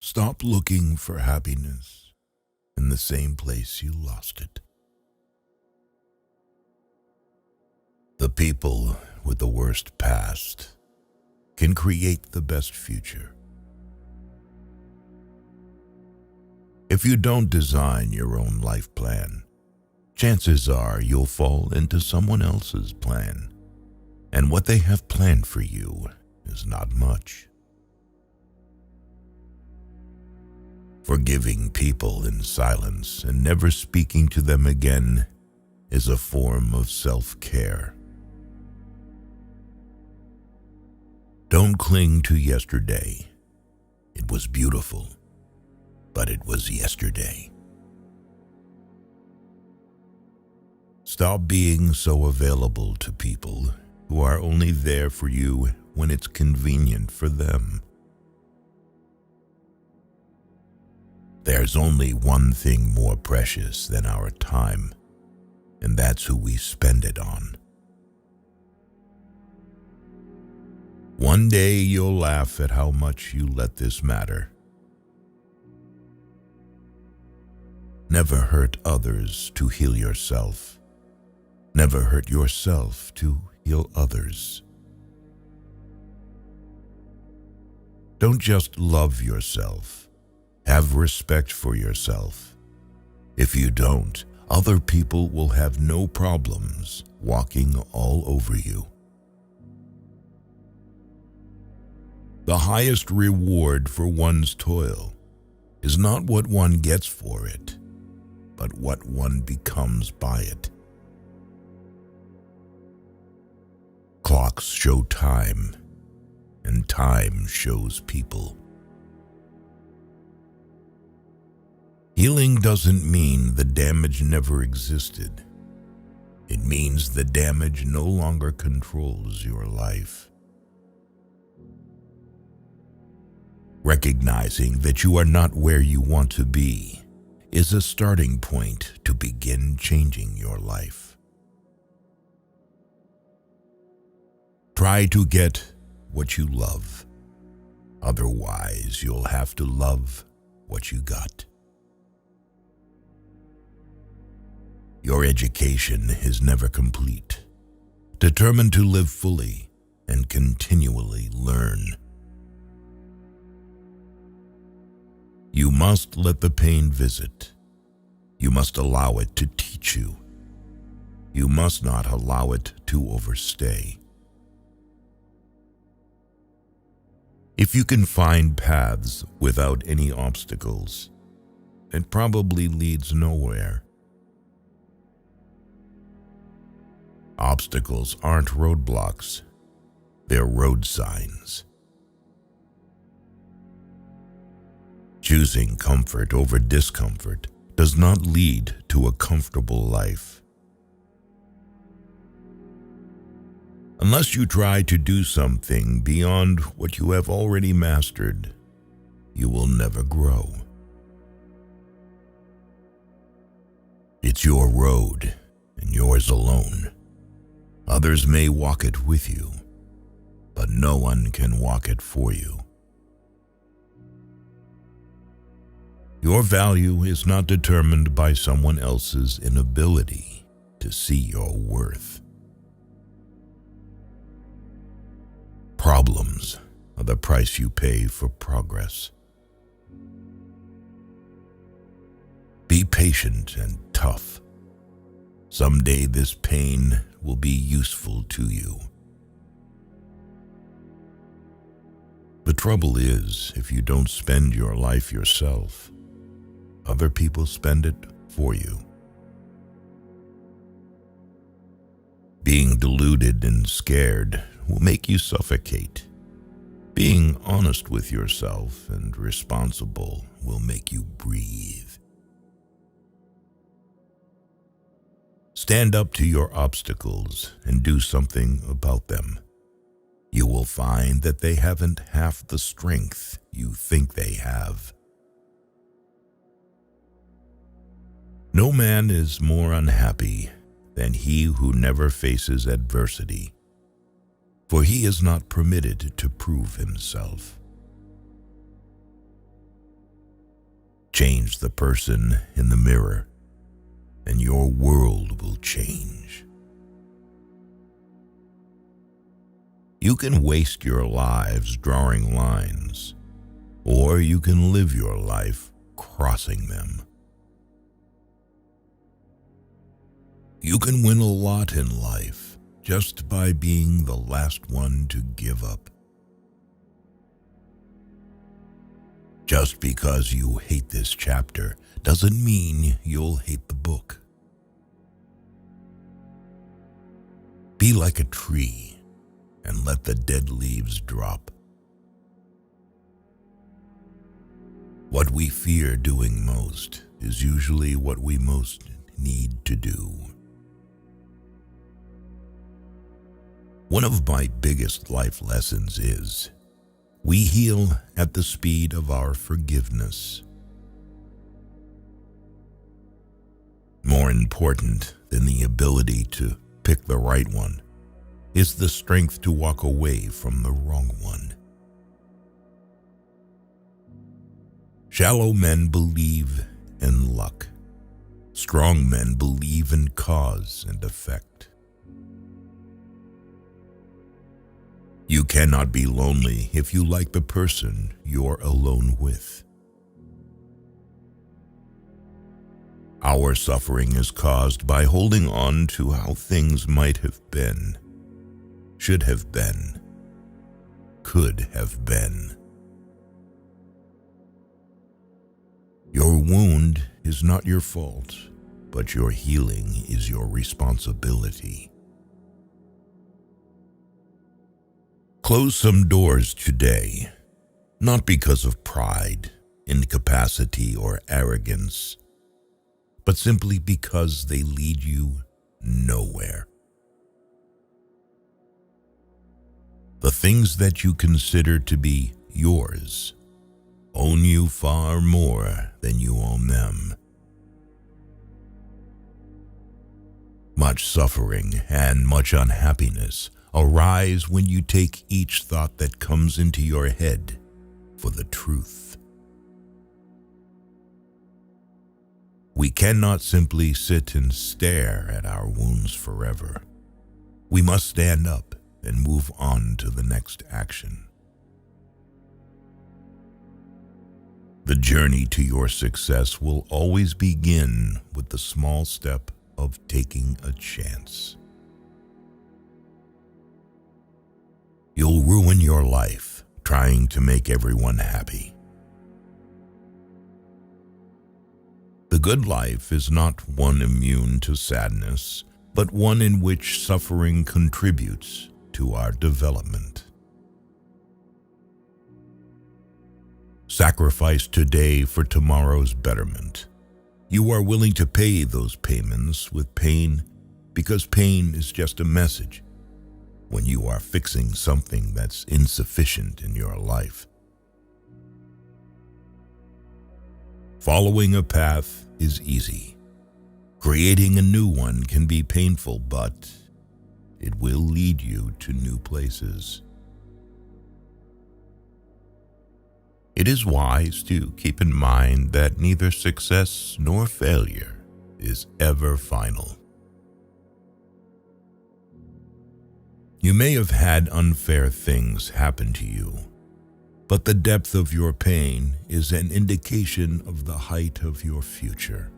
Stop looking for happiness in the same place you lost it. The people with the worst past can create the best future. If you don't design your own life plan, chances are you'll fall into someone else's plan, and what they have planned for you is not much. Forgiving people in silence and never speaking to them again is a form of self-care. Don't cling to yesterday. It was beautiful, but it was yesterday. Stop being so available to people who are only there for you when it's convenient for them. There's only one thing more precious than our time, and that's who we spend it on. One day you'll laugh at how much you let this matter. Never hurt others to heal yourself. Never hurt yourself to heal others. Don't just love yourself. Have respect for yourself. If you don't, other people will have no problems walking all over you. The highest reward for one's toil is not what one gets for it, but what one becomes by it. Clocks show time, and time shows people. Healing doesn't mean the damage never existed. It means the damage no longer controls your life. Recognizing that you are not where you want to be is a starting point to begin changing your life. Try to get what you love. Otherwise, you'll have to love what you got. Your education is never complete. Determine to live fully and continually learn. You must let the pain visit. You must allow it to teach you. You must not allow it to overstay. If you can find paths without any obstacles, it probably leads nowhere. Obstacles aren't roadblocks, they're road signs. Choosing comfort over discomfort does not lead to a comfortable life. Unless you try to do something beyond what you have already mastered, you will never grow. It's your road and yours alone. Others may walk it with you, but no one can walk it for you. Your value is not determined by someone else's inability to see your worth. Problems are the price you pay for progress. Be patient and tough. Someday this pain will be useful to you. The trouble is, if you don't spend your life yourself, other people spend it for you. Being deluded and scared will make you suffocate. Being honest with yourself and responsible will make you breathe. Stand up to your obstacles and do something about them. You will find that they haven't half the strength you think they have. No man is more unhappy than he who never faces adversity, for he is not permitted to prove himself. Change the person in the mirror, and your world will change. You can waste your lives drawing lines, or you can live your life crossing them. You can win a lot in life just by being the last one to give up. Just because you hate this chapter doesn't mean you'll hate the book. Be like a tree and let the dead leaves drop. What we fear doing most is usually what we most need to do. One of my biggest life lessons is we heal at the speed of our forgiveness. More important than the ability to pick the right one is the strength to walk away from the wrong one. Shallow men believe in luck. Strong men believe in cause and effect. You cannot be lonely if you like the person you're alone with. Our suffering is caused by holding on to how things might have been, should have been, could have been. Your wound is not your fault, but your healing is your responsibility. Close some doors today, not because of pride, incapacity, or arrogance, but simply because they lead you nowhere. The things that you consider to be yours own you far more than you own them. Much suffering and much unhappiness arise when you take each thought that comes into your head for the truth. We cannot simply sit and stare at our wounds forever. We must stand up and move on to the next action. The journey to your success will always begin with the small step of taking a chance. You'll ruin your life trying to make everyone happy. The good life is not one immune to sadness, but one in which suffering contributes to our development. Sacrifice today for tomorrow's betterment. You are willing to pay those payments with pain because pain is just a message when you are fixing something that's insufficient in your life. Following a path is easy. Creating a new one can be painful, but it will lead you to new places. It is wise to keep in mind that neither success nor failure is ever final. You may have had unfair things happen to you, but the depth of your pain is an indication of the height of your future.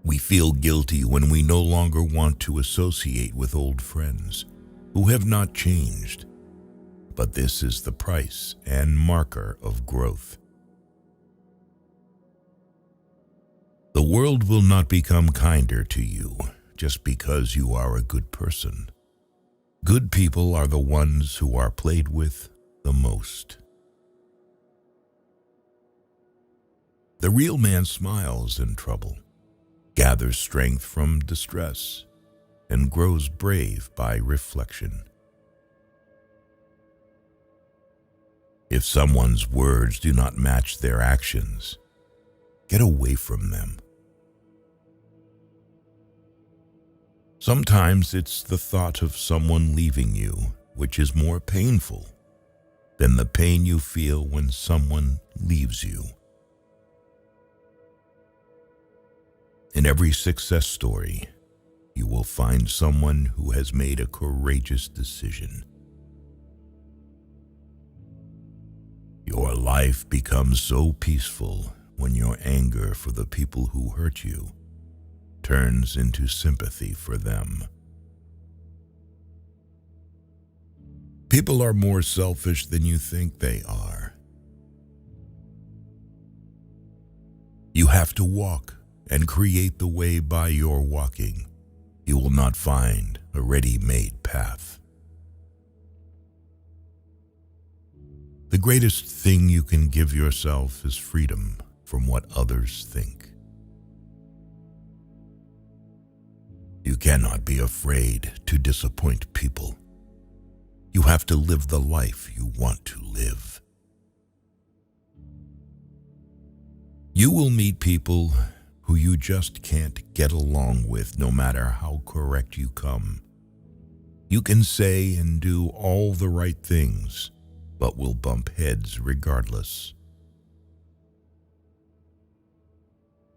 We feel guilty when we no longer want to associate with old friends who have not changed, but this is the price and marker of growth. The world will not become kinder to you just because you are a good person. Good people are the ones who are played with the most. The real man smiles in trouble, gathers strength from distress, and grows brave by reflection. If someone's words do not match their actions, get away from them. Sometimes it's the thought of someone leaving you which is more painful than the pain you feel when someone leaves you. In every success story, you will find someone who has made a courageous decision. Your life becomes so peaceful when your anger for the people who hurt you turns into sympathy for them. People are more selfish than you think they are. You have to walk and create the way by your walking. You will not find a ready-made path. The greatest thing you can give yourself is freedom from what others think. You cannot be afraid to disappoint people. You have to live the life you want to live. You will meet people who you just can't get along with, no matter how correct you come. You can say and do all the right things, but will bump heads regardless.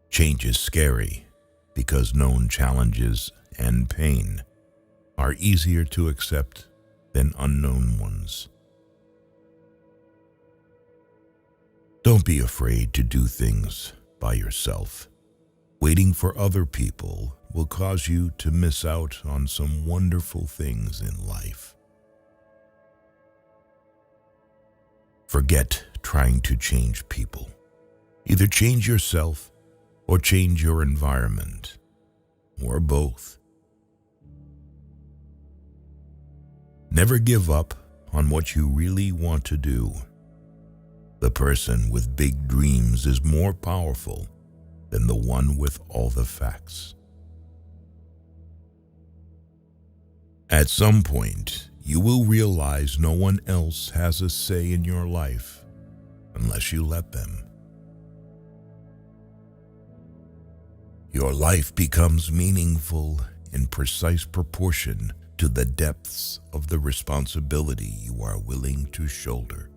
Change is scary because known challenges and pain are easier to accept than unknown ones. Don't be afraid to do things by yourself. Waiting for other people will cause you to miss out on some wonderful things in life. Forget trying to change people. Either change yourself or change your environment, or both. Never give up on what you really want to do. The person with big dreams is more powerful than the one with all the facts. At some point, you will realize no one else has a say in your life unless you let them. Your life becomes meaningful in precise proportion to the depths of the responsibility you are willing to shoulder.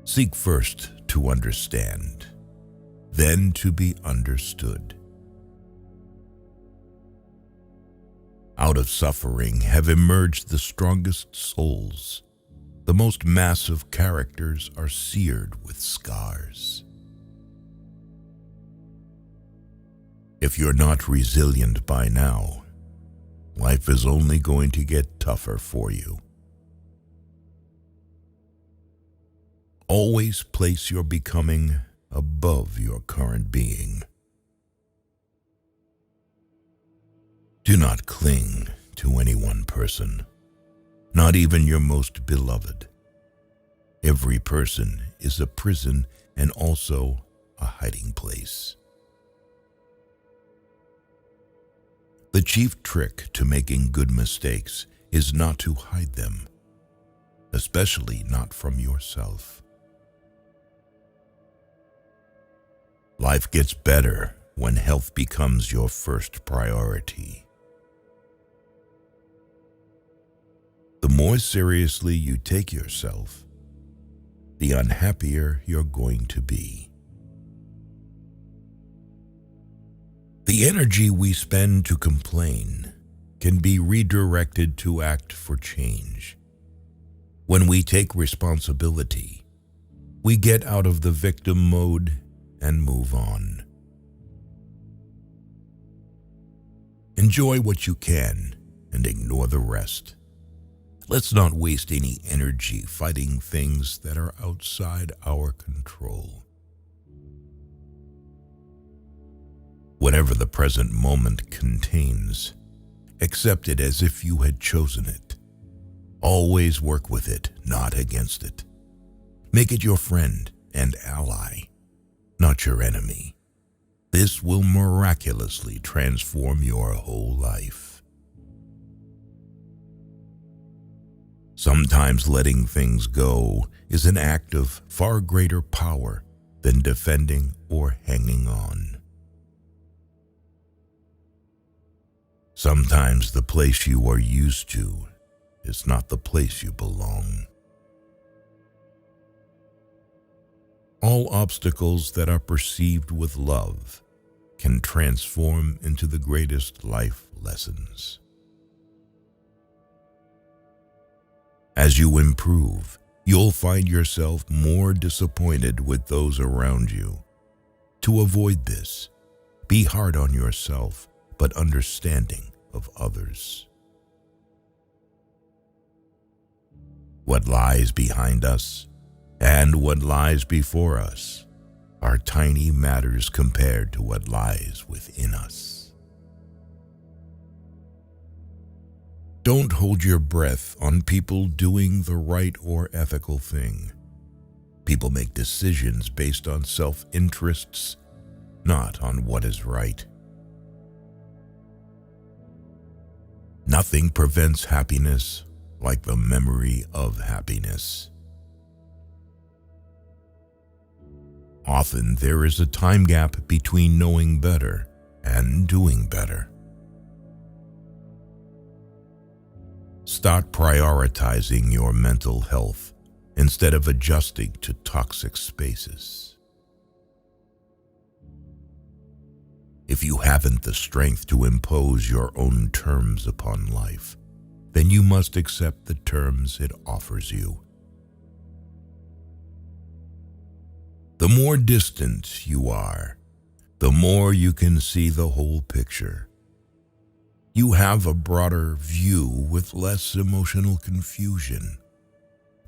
Seek first to understand, then to be understood. Out of suffering have emerged the strongest souls. The most massive characters are seared with scars. If you're not resilient by now, life is only going to get tougher for you. Always place your becoming above your current being. Do not cling to any one person, not even your most beloved. Every person is a prison and also a hiding place. The chief trick to making good mistakes is not to hide them, especially not from yourself. Life gets better when health becomes your first priority. The more seriously you take yourself, the unhappier you're going to be. The energy we spend to complain can be redirected to act for change. When we take responsibility, we get out of the victim mode and move on. Enjoy what you can and ignore the rest. Let's not waste any energy fighting things that are outside our control. Whatever the present moment contains, accept it as if you had chosen it. Always work with it, not against it. Make it your friend and ally, not your enemy. This will miraculously transform your whole life. Sometimes letting things go is an act of far greater power than defending or hanging on. Sometimes the place you are used to is not the place you belong. All obstacles that are perceived with love can transform into the greatest life lessons. As you improve, you'll find yourself more disappointed with those around you. To avoid this, be hard on yourself, but understanding of others. What lies behind us and what lies before us are tiny matters compared to what lies within us. Don't hold your breath on people doing the right or ethical thing. People make decisions based on self-interests, not on what is right. Nothing prevents happiness like the memory of happiness. Often there is a time gap between knowing better and doing better. Start prioritizing your mental health instead of adjusting to toxic spaces. If you haven't the strength to impose your own terms upon life, then you must accept the terms it offers you. The more distant you are, the more you can see the whole picture. You have a broader view with less emotional confusion.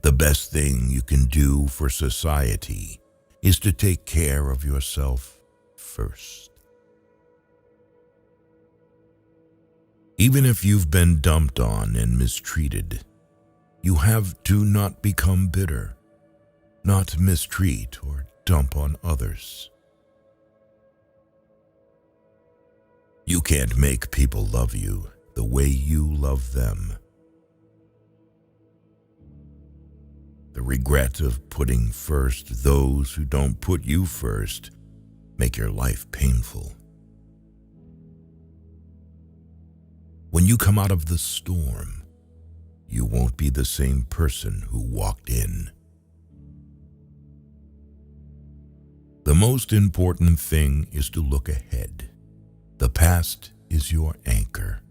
The best thing you can do for society is to take care of yourself first. Even if you've been dumped on and mistreated, you have to not become bitter, not mistreat or dump on others. You can't make people love you the way you love them. The regret of putting first those who don't put you first make your life painful. When you come out of the storm, you won't be the same person who walked in. The most important thing is to look ahead. The past is your anchor.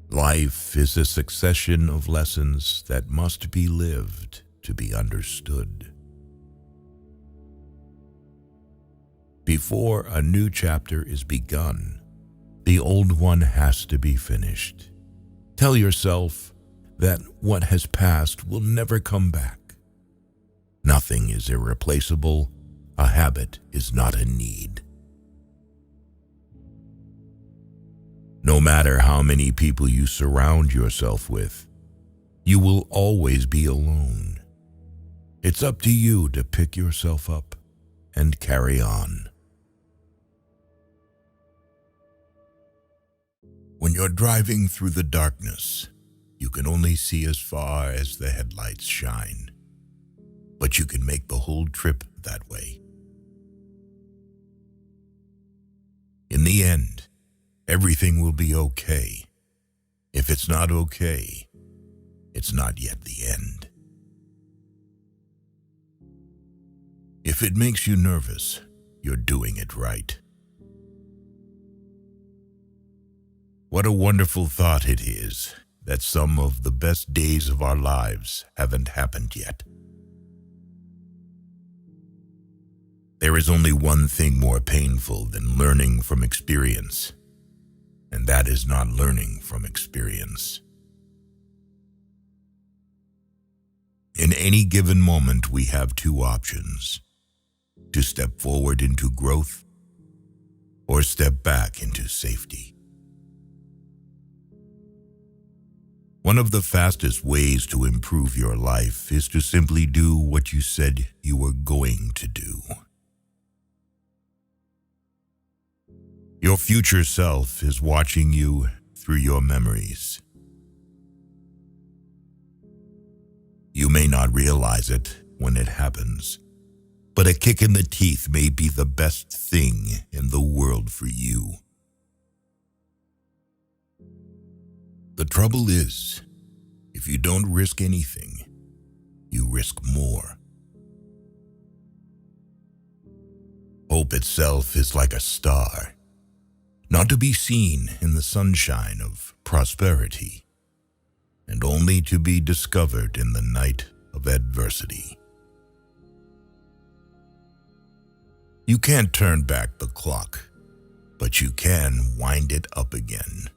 Life is a succession of lessons that must be lived to be understood. Before a new chapter is begun, the old one has to be finished. Tell yourself that what has passed will never come back. Nothing is irreplaceable. A habit is not a need. No matter how many people you surround yourself with, you will always be alone. It's up to you to pick yourself up and carry on. When you're driving through the darkness, you can only see as far as the headlights shine, but you can make the whole trip that way. In the end, everything will be okay. If it's not okay, it's not yet the end. If it makes you nervous, you're doing it right. What a wonderful thought it is that some of the best days of our lives haven't happened yet. There is only one thing more painful than learning from experience, and that is not learning from experience. In any given moment, we have two options: to step forward into growth or step back into safety. One of the fastest ways to improve your life is to simply do what you said you were going to do. Your future self is watching you through your memories. You may not realize it when it happens, but a kick in the teeth may be the best thing in the world for you. The trouble is, if you don't risk anything, you risk more. Hope itself is like a star, not to be seen in the sunshine of prosperity, and only to be discovered in the night of adversity. You can't turn back the clock, but you can wind it up again.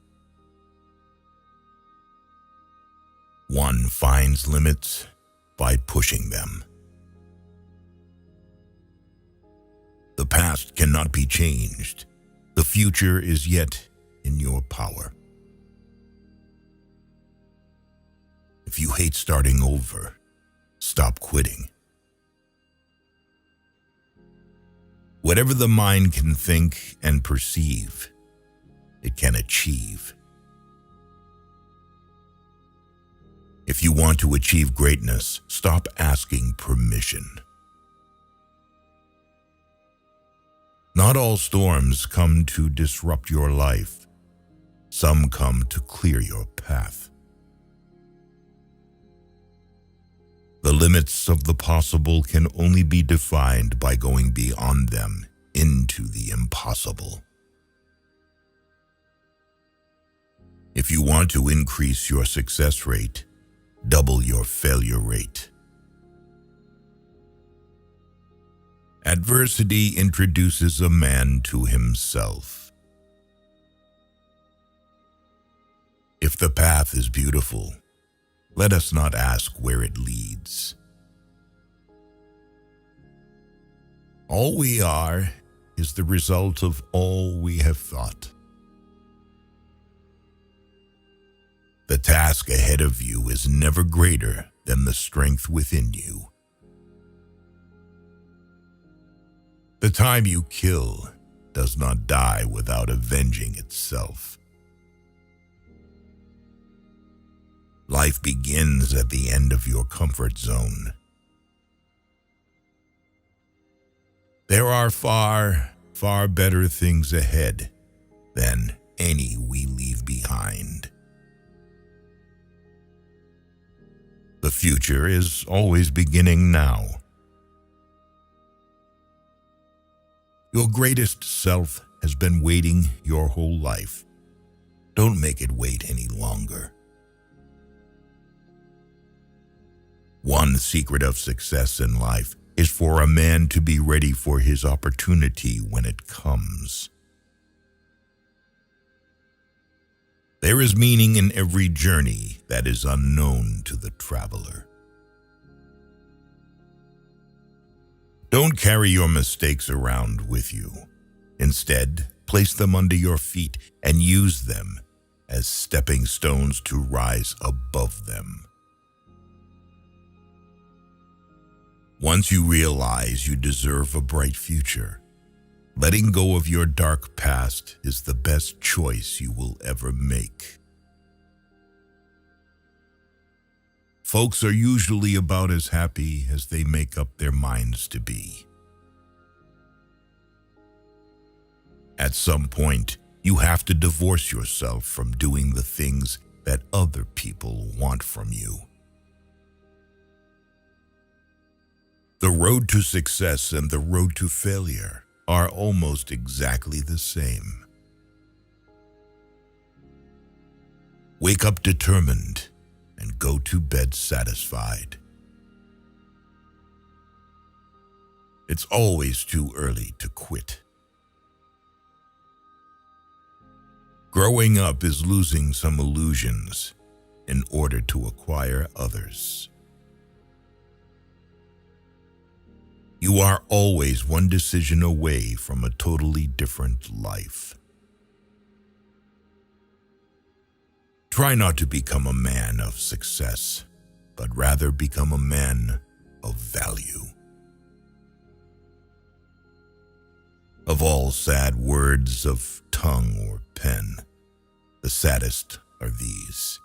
One finds limits by pushing them. The past cannot be changed. The future is yet in your power. If you hate starting over, stop quitting. Whatever the mind can think and perceive, it can achieve. If you want to achieve greatness, stop asking permission. Not all storms come to disrupt your life. Some come to clear your path. The limits of the possible can only be defined by going beyond them into the impossible. If you want to increase your success rate, double your failure rate. Adversity introduces a man to himself. If the path is beautiful, let us not ask where it leads. All we are is the result of all we have thought. The task ahead of you is never greater than the strength within you. The time you kill does not die without avenging itself. Life begins at the end of your comfort zone. There are far, far better things ahead than any we leave behind. The future is always beginning now. Your greatest self has been waiting your whole life. Don't make it wait any longer. One secret of success in life is for a man to be ready for his opportunity when it comes. There is meaning in every journey that is unknown to the traveler. Don't carry your mistakes around with you. Instead, place them under your feet and use them as stepping stones to rise above them. Once you realize you deserve a bright future, letting go of your dark past is the best choice you will ever make. Folks are usually about as happy as they make up their minds to be. At some point, you have to divorce yourself from doing the things that other people want from you. The road to success and the road to failure are almost exactly the same. Wake up determined and go to bed satisfied. It's always too early to quit. Growing up is losing some illusions in order to acquire others. You are always one decision away from a totally different life. Try not to become a man of success, but rather become a man of value. Of all sad words of tongue or pen, the saddest are these: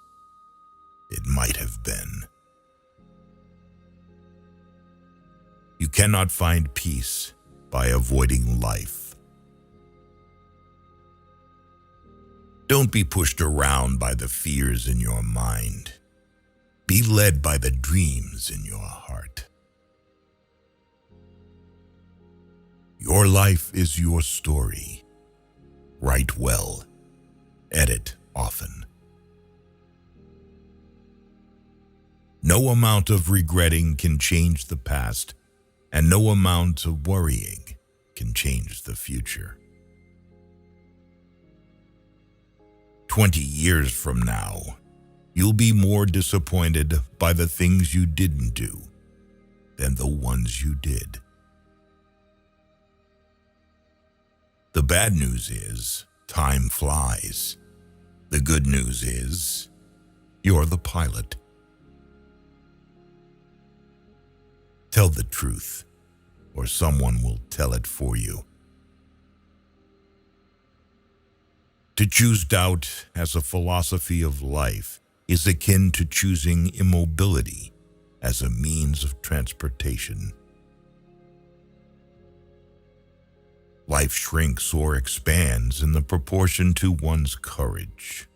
it might have been. You cannot find peace by avoiding life. Don't be pushed around by the fears in your mind. Be led by the dreams in your heart. Your life is your story. Write well. Edit often. No amount of regretting can change the past, and no amount of worrying can change the future. 20 years from now, you'll be more disappointed by the things you didn't do than the ones you did. The bad news is, time flies. The good news is, you're the pilot. Tell the truth, or someone will tell it for you. To choose doubt as a philosophy of life is akin to choosing immobility as a means of transportation. Life shrinks or expands in the proportion to one's courage.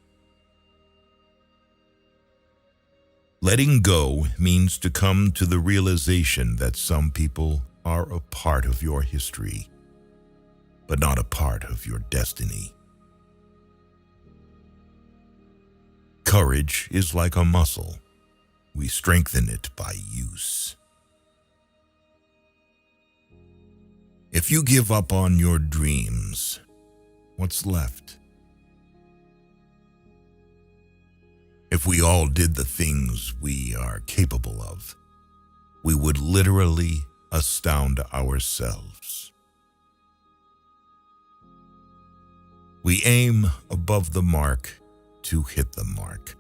Letting go means to come to the realization that some people are a part of your history, but not a part of your destiny. Courage is like a muscle. We strengthen it by use. If you give up on your dreams, what's left? If we all did the things we are capable of, we would literally astound ourselves. We aim above the mark to hit the mark.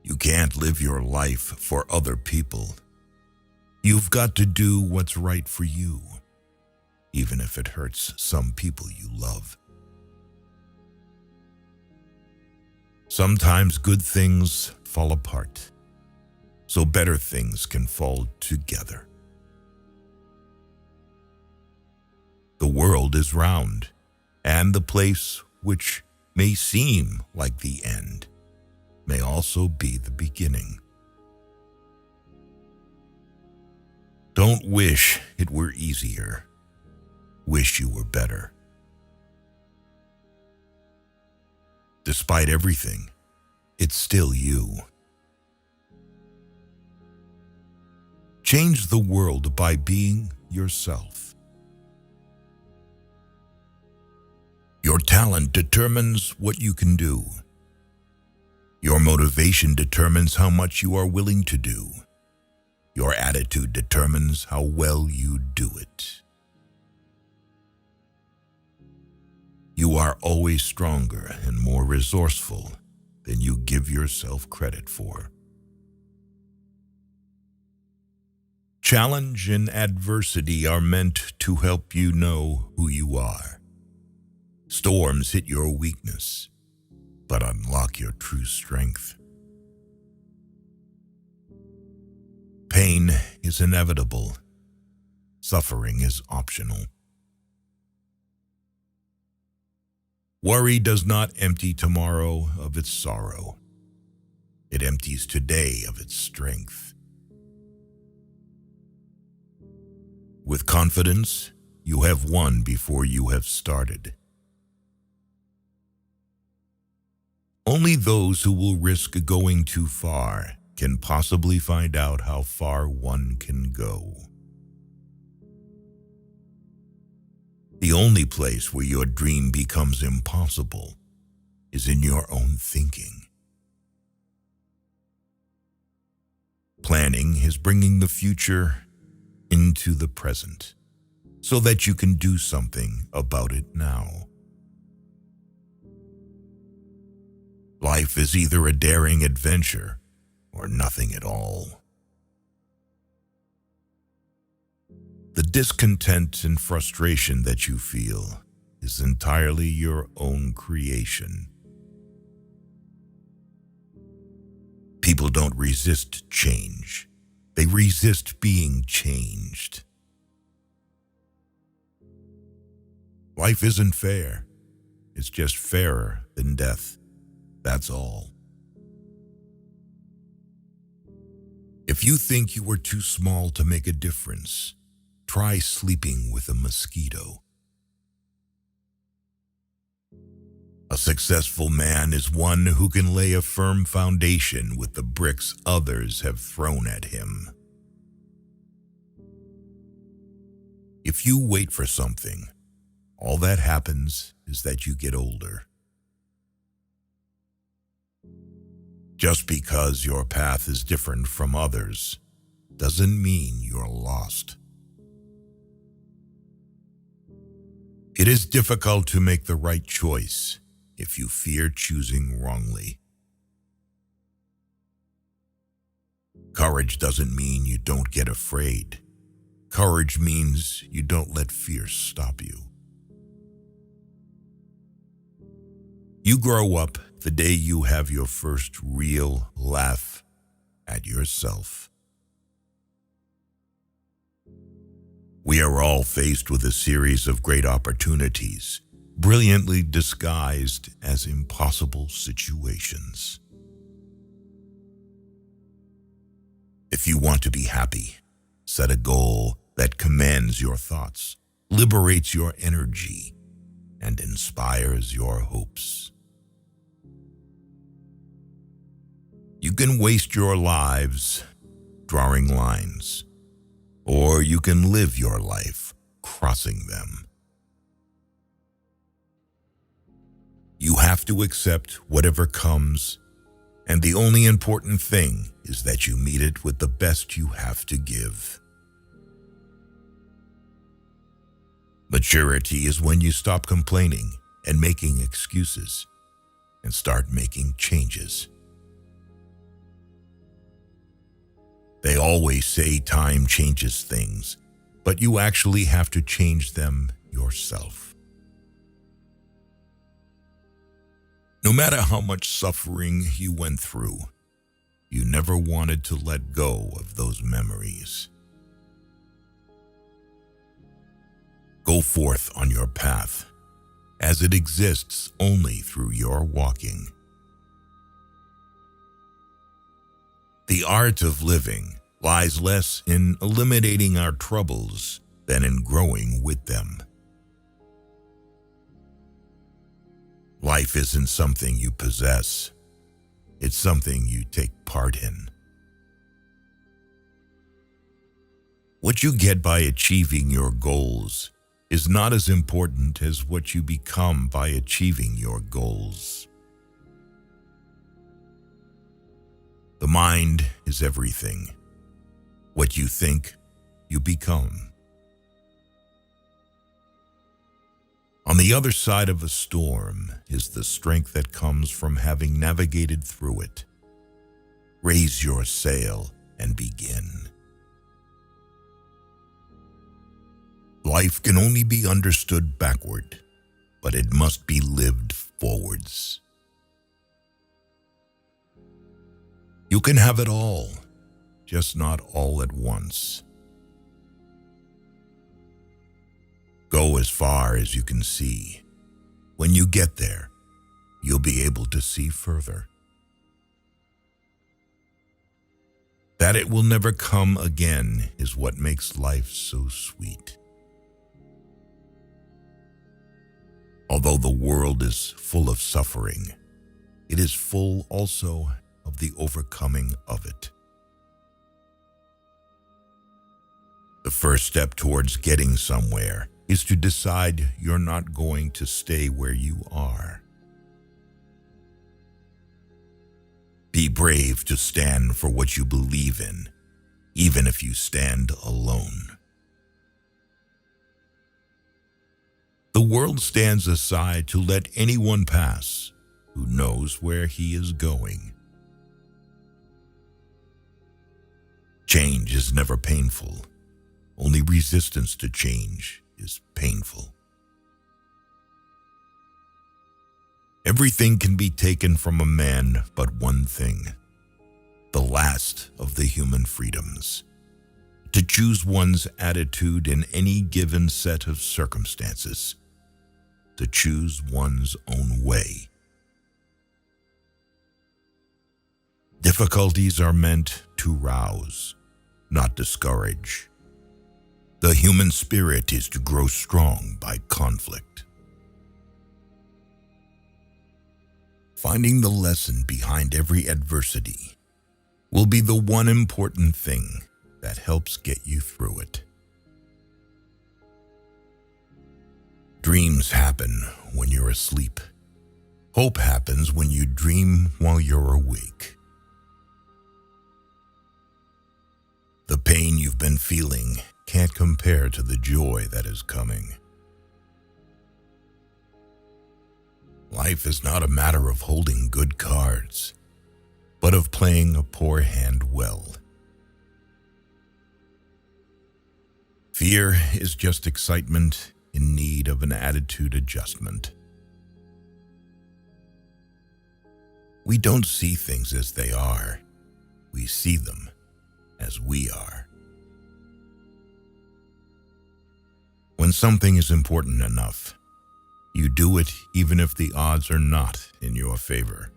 You can't live your life for other people. You've got to do what's right for you, even if it hurts some people you love. Sometimes good things fall apart, so better things can fall together. The world is round, and the place which may seem like the end may also be the beginning. Don't wish it were easier. Wish you were better. Despite everything, it's still you. Change the world by being yourself. Your talent determines what you can do. Your motivation determines how much you are willing to do. Your attitude determines how well you do it. You are always stronger and more resourceful than you give yourself credit for. Challenge and adversity are meant to help you know who you are. Storms hit your weakness, but unlock your true strength. Pain is inevitable. Suffering is optional. Worry does not empty tomorrow of its sorrow. It empties today of its strength. With confidence, you have won before you have started. Only those who will risk going too far can possibly find out how far one can go. The only place where your dream becomes impossible is in your own thinking. Planning is bringing the future into the present so that you can do something about it now. Life is either a daring adventure or nothing at all. The discontent and frustration that you feel is entirely your own creation. People don't resist change. They resist being changed. Life isn't fair. It's just fairer than death. That's all. If you think you are too small to make a difference, try sleeping with a mosquito. A successful man is one who can lay a firm foundation with the bricks others have thrown at him. If you wait for something, all that happens is that you get older. Just because your path is different from others doesn't mean you're lost. It is difficult to make the right choice if you fear choosing wrongly. Courage doesn't mean you don't get afraid. Courage means you don't let fear stop you. You grow up the day you have your first real laugh at yourself. We are all faced with a series of great opportunities, brilliantly disguised as impossible situations. If you want to be happy, set a goal that commands your thoughts, liberates your energy, and inspires your hopes. You can waste your lives drawing lines, or you can live your life crossing them. You have to accept whatever comes, and the only important thing is that you meet it with the best you have to give. Maturity is when you stop complaining and making excuses and start making changes. They always say time changes things, but you actually have to change them yourself. No matter how much suffering you went through, you never wanted to let go of those memories. Go forth on your path, as it exists only through your walking. The art of living lies less in eliminating our troubles than in growing with them. Life isn't something you possess. It's something you take part in. What you get by achieving your goals is not as important as what you become by achieving your goals. The mind is everything. What you think, you become. On the other side of a storm is the strength that comes from having navigated through it. Raise your sail and begin. Life can only be understood backward, but it must be lived forwards. You can have it all, just not all at once. Go as far as you can see. When you get there, you'll be able to see further. That it will never come again is what makes life so sweet. Although the world is full of suffering, it is full also of the overcoming of it. The first step towards getting somewhere is to decide you're not going to stay where you are. Be brave to stand for what you believe in, even if you stand alone. The world stands aside to let anyone pass who knows where he is going. Change is never painful. Only resistance to change is painful. Everything can be taken from a man but one thing, the last of the human freedoms, to choose one's attitude in any given set of circumstances. to choose one's own way. Difficulties are meant to rouse, not discourage. The human spirit is to grow strong by conflict. Finding the lesson behind every adversity will be the one important thing that helps get you through it. Dreams happen when you're asleep. Hope happens when you dream while you're awake. The pain you've been feeling can't compare to the joy that is coming. Life is not a matter of holding good cards, but of playing a poor hand well. Fear is just excitement in need of an attitude adjustment. We don't see things as they are. We see them as we are. When something is important enough, you do it even if the odds are not in your favor.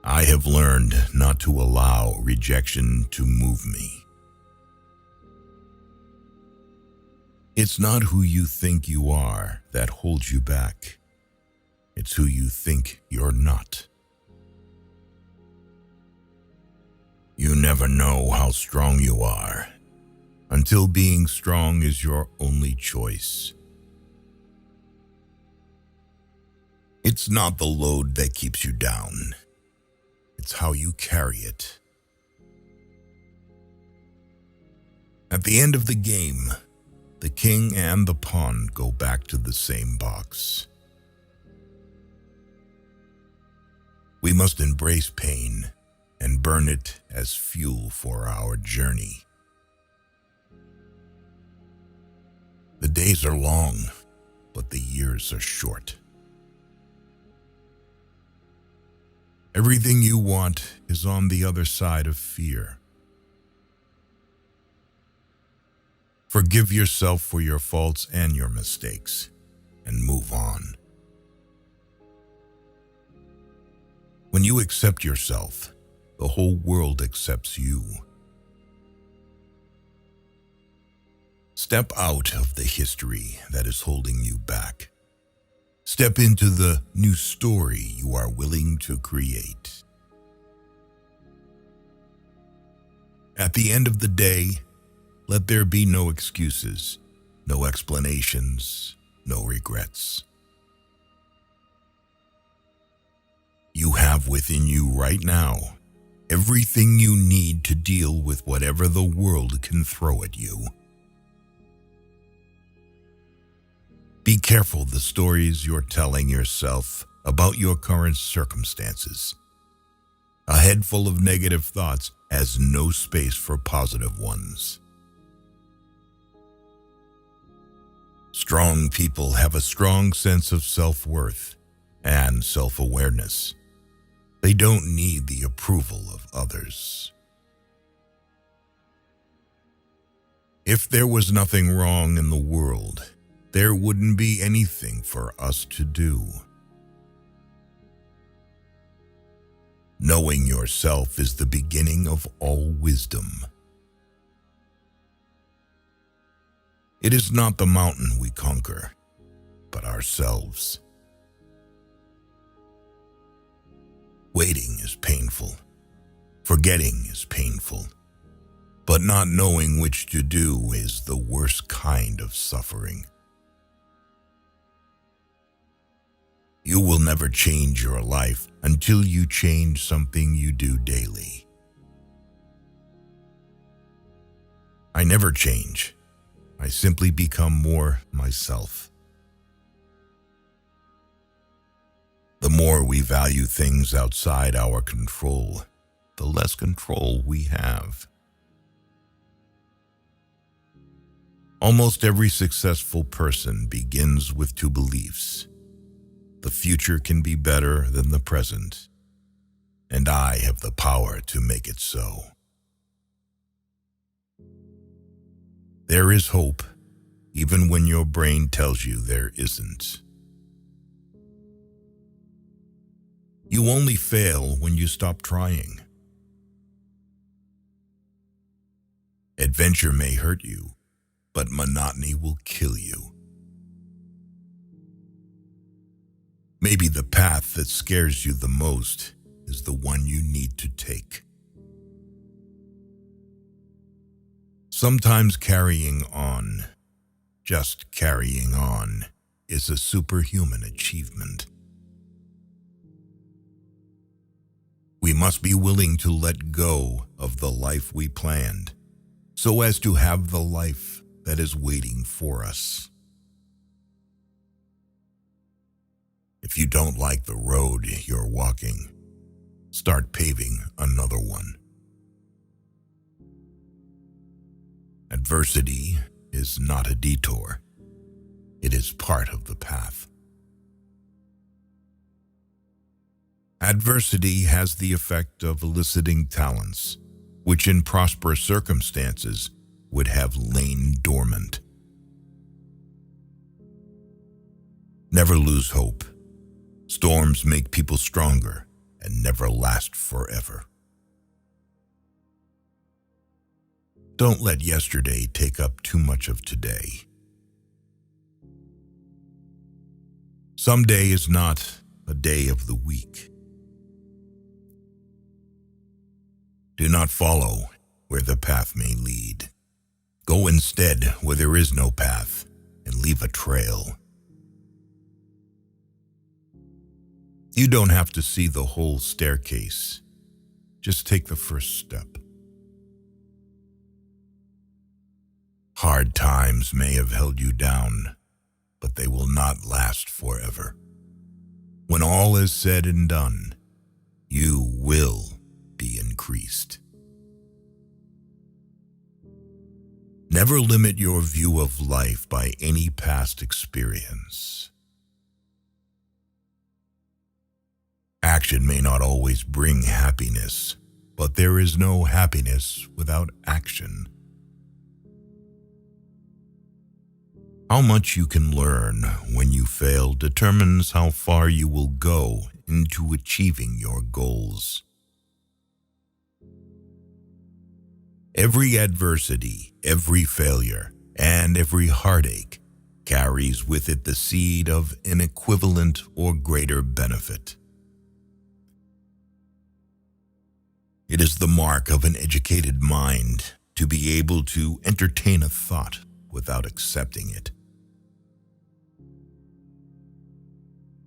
I have learned not to allow rejection to move me. It's not who you think you are that holds you back. It's who you think you're not. You never know how strong you are until being strong is your only choice. It's not the load that keeps you down. It's how you carry it. At the end of the game, the king and the pawn go back to the same box. We must embrace pain and burn it as fuel for our journey. The days are long, but the years are short. Everything you want is on the other side of fear. Forgive yourself for your faults and your mistakes, and move on. When you accept yourself, the whole world accepts you. Step out of the history that is holding you back. Step into the new story you are willing to create. At the end of the day, let there be no excuses, no explanations, no regrets. You have within you right now everything you need to deal with whatever the world can throw at you. Be careful the stories you're telling yourself about your current circumstances. A head full of negative thoughts has no space for positive ones. Strong people have a strong sense of self-worth and self-awareness. They don't need the approval of others. If there was nothing wrong in the world, there wouldn't be anything for us to do. Knowing yourself is the beginning of all wisdom. It is not the mountain we conquer, but ourselves. Waiting is painful. Forgetting is painful. But not knowing which to do is the worst kind of suffering. You will never change your life until you change something you do daily. I never change. I simply become more myself. The more we value things outside our control, the less control we have. Almost every successful person begins with two beliefs. The future can be better than the present, and I have the power to make it so. There is hope, even when your brain tells you there isn't. You only fail when you stop trying. Adventure may hurt you, but monotony will kill you. Maybe the path that scares you the most is the one you need to take. Sometimes carrying on, just carrying on, is a superhuman achievement. We must be willing to let go of the life we planned, so as to have the life that is waiting for us. If you don't like the road you're walking, start paving another one. Adversity is not a detour. It is part of the path. Adversity has the effect of eliciting talents, which in prosperous circumstances would have lain dormant. Never lose hope. Storms make people stronger and never last forever. Don't let yesterday take up too much of today. Someday is not a day of the week. Do not follow where the path may lead. Go instead where there is no path and leave a trail. You don't have to see the whole staircase. Just take the first step. Hard times may have held you down, but they will not last forever. When all is said and done, you will be increased. Never limit your view of life by any past experience. Action may not always bring happiness, but there is no happiness without action. How much you can learn when you fail determines how far you will go into achieving your goals. Every adversity, every failure, and every heartache carries with it the seed of an equivalent or greater benefit. It is the mark of an educated mind to be able to entertain a thought without accepting it.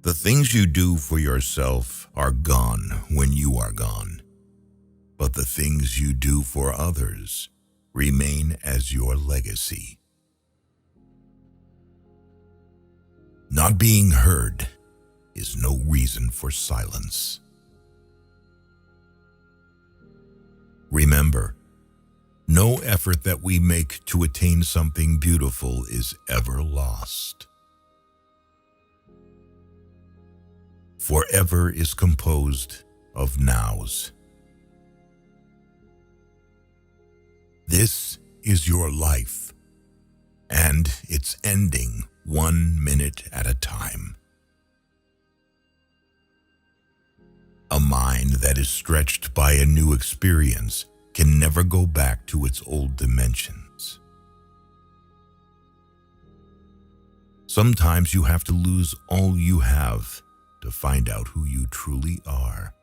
The things you do for yourself are gone when you are gone, but the things you do for others remain as your legacy. Not being heard is no reason for silence. Remember, no effort that we make to attain something beautiful is ever lost. Forever is composed of nows. This is your life, and it's ending 1 minute at a time. A mind that is stretched by a new experience can never go back to its old dimensions. Sometimes you have to lose all you have to find out who you truly are.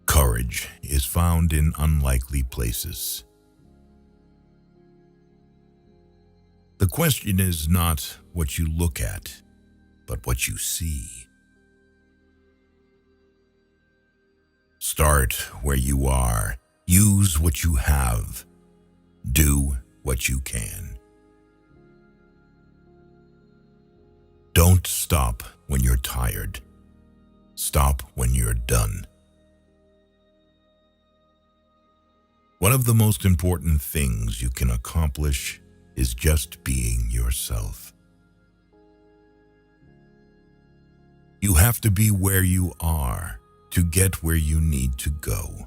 Courage is found in unlikely places. The question is not what you look at, but what you see. Start where you are. Use what you have. Do what you can. Don't stop when you're tired. Stop when you're done. One of the most important things you can accomplish is just being yourself. You have to be where you are to get where you need to go.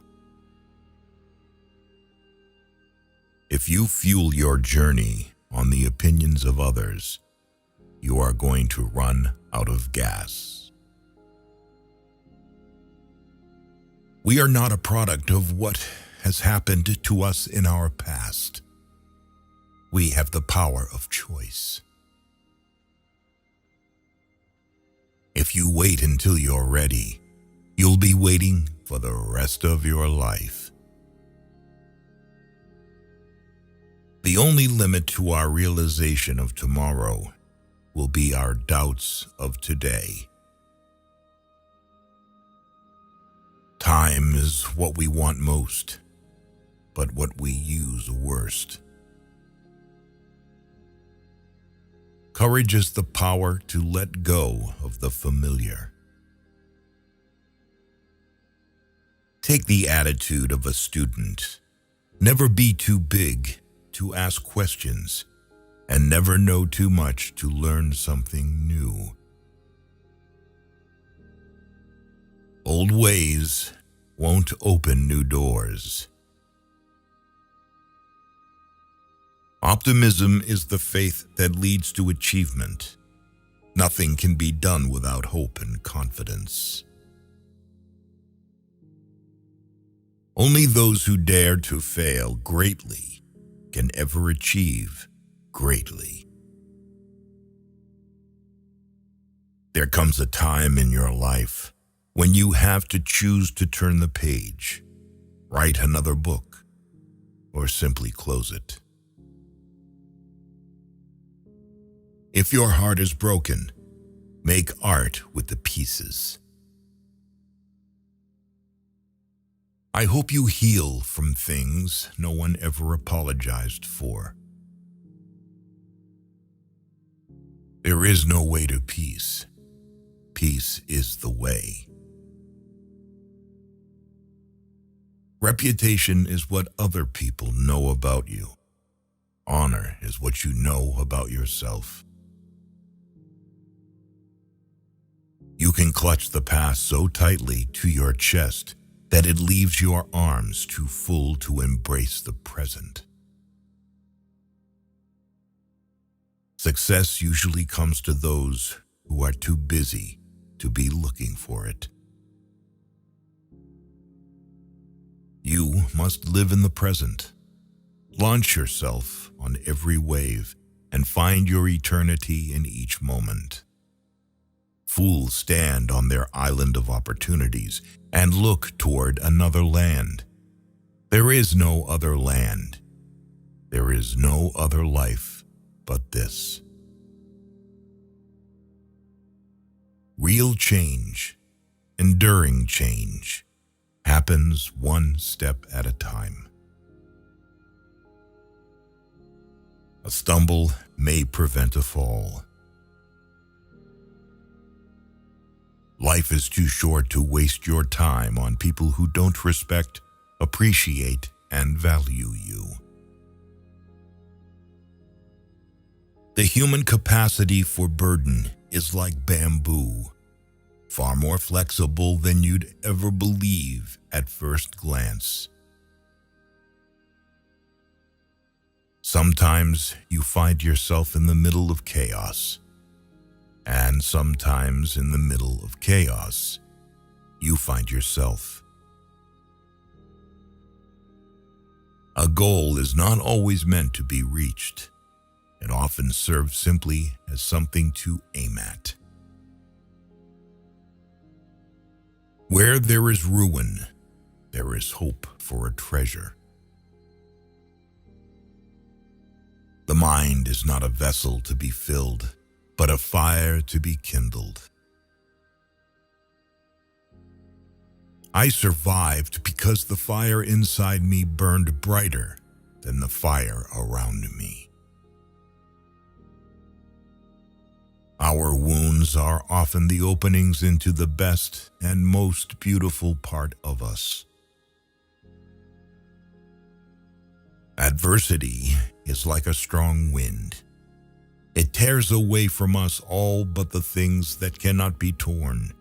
If If you fuel your journey on the opinions of others, you are going to run out of gas. We are not a product of what has happened to us in our past. We have the power of choice. If you wait until you're ready, you'll be waiting for the rest of your life. The only limit to our realization of tomorrow will be our doubts of today. Time is what we want most, but what we use worst. Courage is the power to let go of the familiar. Take the attitude of a student. Never be too big to ask questions, and never know too much to learn something new. Old ways won't open new doors. Optimism is the faith that leads to achievement. Nothing can be done without hope and confidence. Only those who dare to fail greatly can ever achieve greatly. There comes a time in your life when you have to choose to turn the page, write another book, or simply close it. If your heart is broken, make art with the pieces. I hope you heal from things no one ever apologized for. There is no way to peace. Peace is the way. Reputation is what other people know about you. Honor is what you know about yourself. You can clutch the past so tightly to your chest that it leaves your arms too full to embrace the present. Success usually comes to those who are too busy to be looking for it. You must live in the present. Launch yourself on every wave and find your eternity in each moment. Fools stand on their island of opportunities and look toward another land. There is no other land. There is no other life but this. Real change, enduring change, happens one step at a time. A stumble may prevent a fall. Life is too short to waste your time on people who don't respect, appreciate, and value you. The human capacity for burden is like bamboo, far more flexible than you'd ever believe at first glance. Sometimes you find yourself in the middle of chaos. And sometimes in the middle of chaos, you find yourself. A goal is not always meant to be reached. It often serves simply as something to aim at. Where there is ruin, there is hope for a treasure. The mind is not a vessel to be filled, but a fire to be kindled. I survived because the fire inside me burned brighter than the fire around me. Our wounds are often the openings into the best and most beautiful part of us. Adversity is like a strong wind. It tears away from us all but the things that cannot be torn,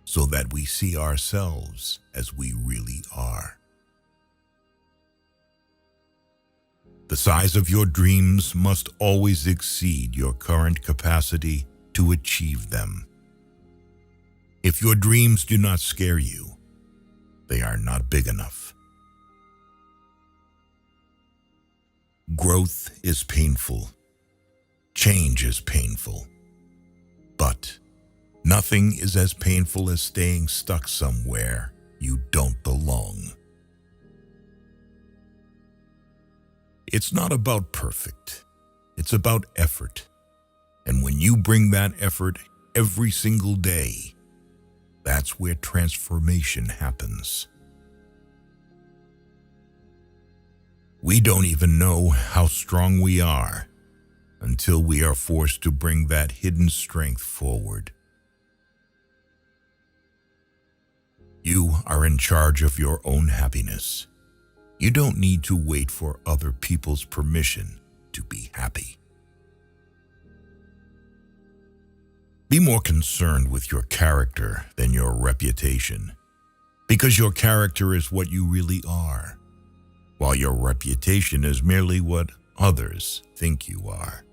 so that we see ourselves as we really are. The size of your dreams must always exceed your current capacity to achieve them. If your dreams do not scare you, they are not big enough. Growth is painful. Change is painful. But nothing is as painful as staying stuck somewhere you don't belong. It's not about perfect. It's about effort. And when you bring that effort every single day, that's where transformation happens. We don't even know how strong we are until we are forced to bring that hidden strength forward. You are in charge of your own happiness. You don't need to wait for other people's permission to be happy. Be more concerned with your character than your reputation, because your character is what you really are, while your reputation is merely what others think you are.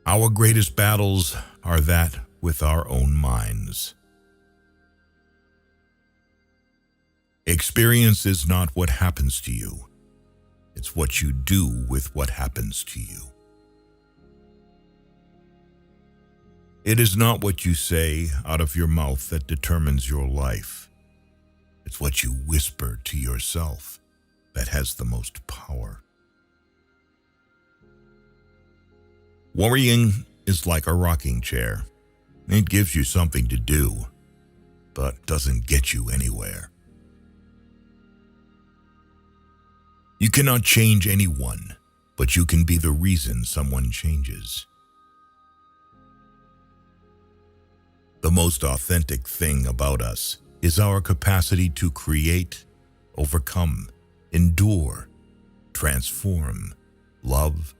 Our greatest battles are that with our own minds. Experience is not what happens to you. It's what you do with what happens to you. It is not what you say out of your mouth that determines your life. It's what you whisper to yourself that has the most power. Worrying is like a rocking chair. It gives you something to do, but doesn't get you anywhere. You cannot change anyone, but you can be the reason someone changes. The most authentic thing about us is our capacity to create, overcome, endure, transform, love,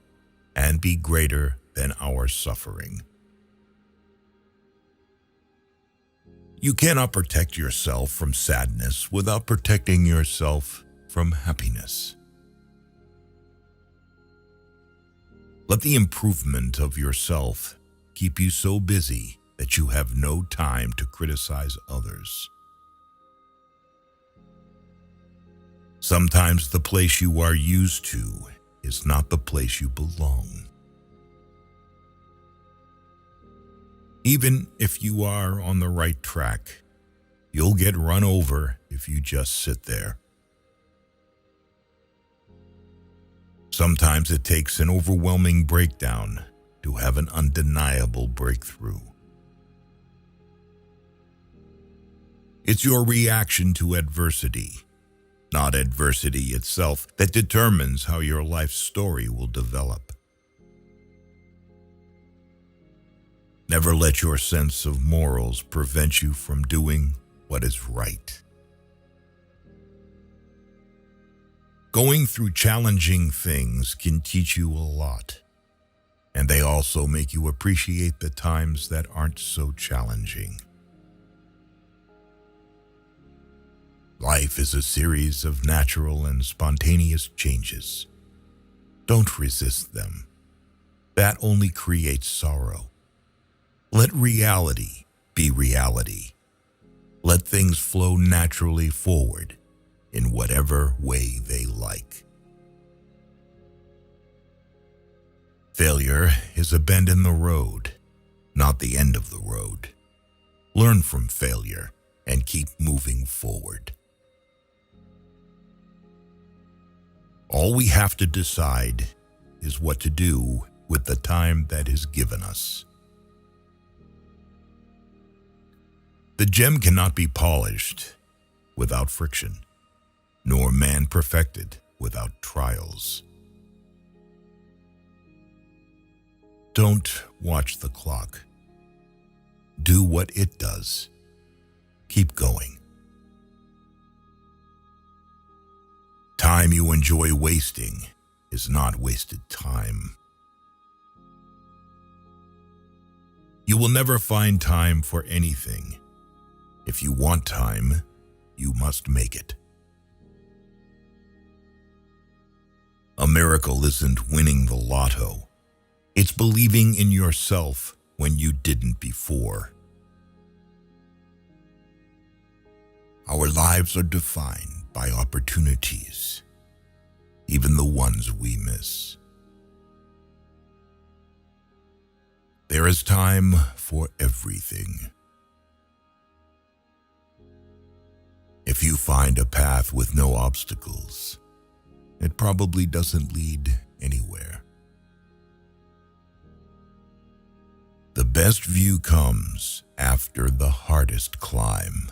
and be greater than our suffering. You cannot protect yourself from sadness without protecting yourself from happiness. Let the improvement of yourself keep you so busy that you have no time to criticize others. Sometimes the place you are used to is not the place you belong. Even if you are on the right track, you'll get run over if you just sit there. Sometimes it takes an overwhelming breakdown to have an undeniable breakthrough. It's your reaction to adversity, not adversity itself, that determines how your life story will develop. Never let your sense of morals prevent you from doing what is right. Going through challenging things can teach you a lot, and they also make you appreciate the times that aren't so challenging. Life is a series of natural and spontaneous changes. Don't resist them. That only creates sorrow. Let reality be reality. Let things flow naturally forward in whatever way they like. Failure is a bend in the road, not the end of the road. Learn from failure and keep moving forward. All we have to decide is what to do with the time that is given us. The gem cannot be polished without friction, nor man perfected without trials. Don't watch the clock. Do what it does. Keep going. Time you enjoy wasting is not wasted time. You will never find time for anything. If you want time, you must make it. A miracle isn't winning the lotto. It's believing in yourself when you didn't before. Our lives are defined by opportunities, even the ones we miss. There is time for everything. If you find a path with no obstacles, it probably doesn't lead anywhere. The best view comes after the hardest climb.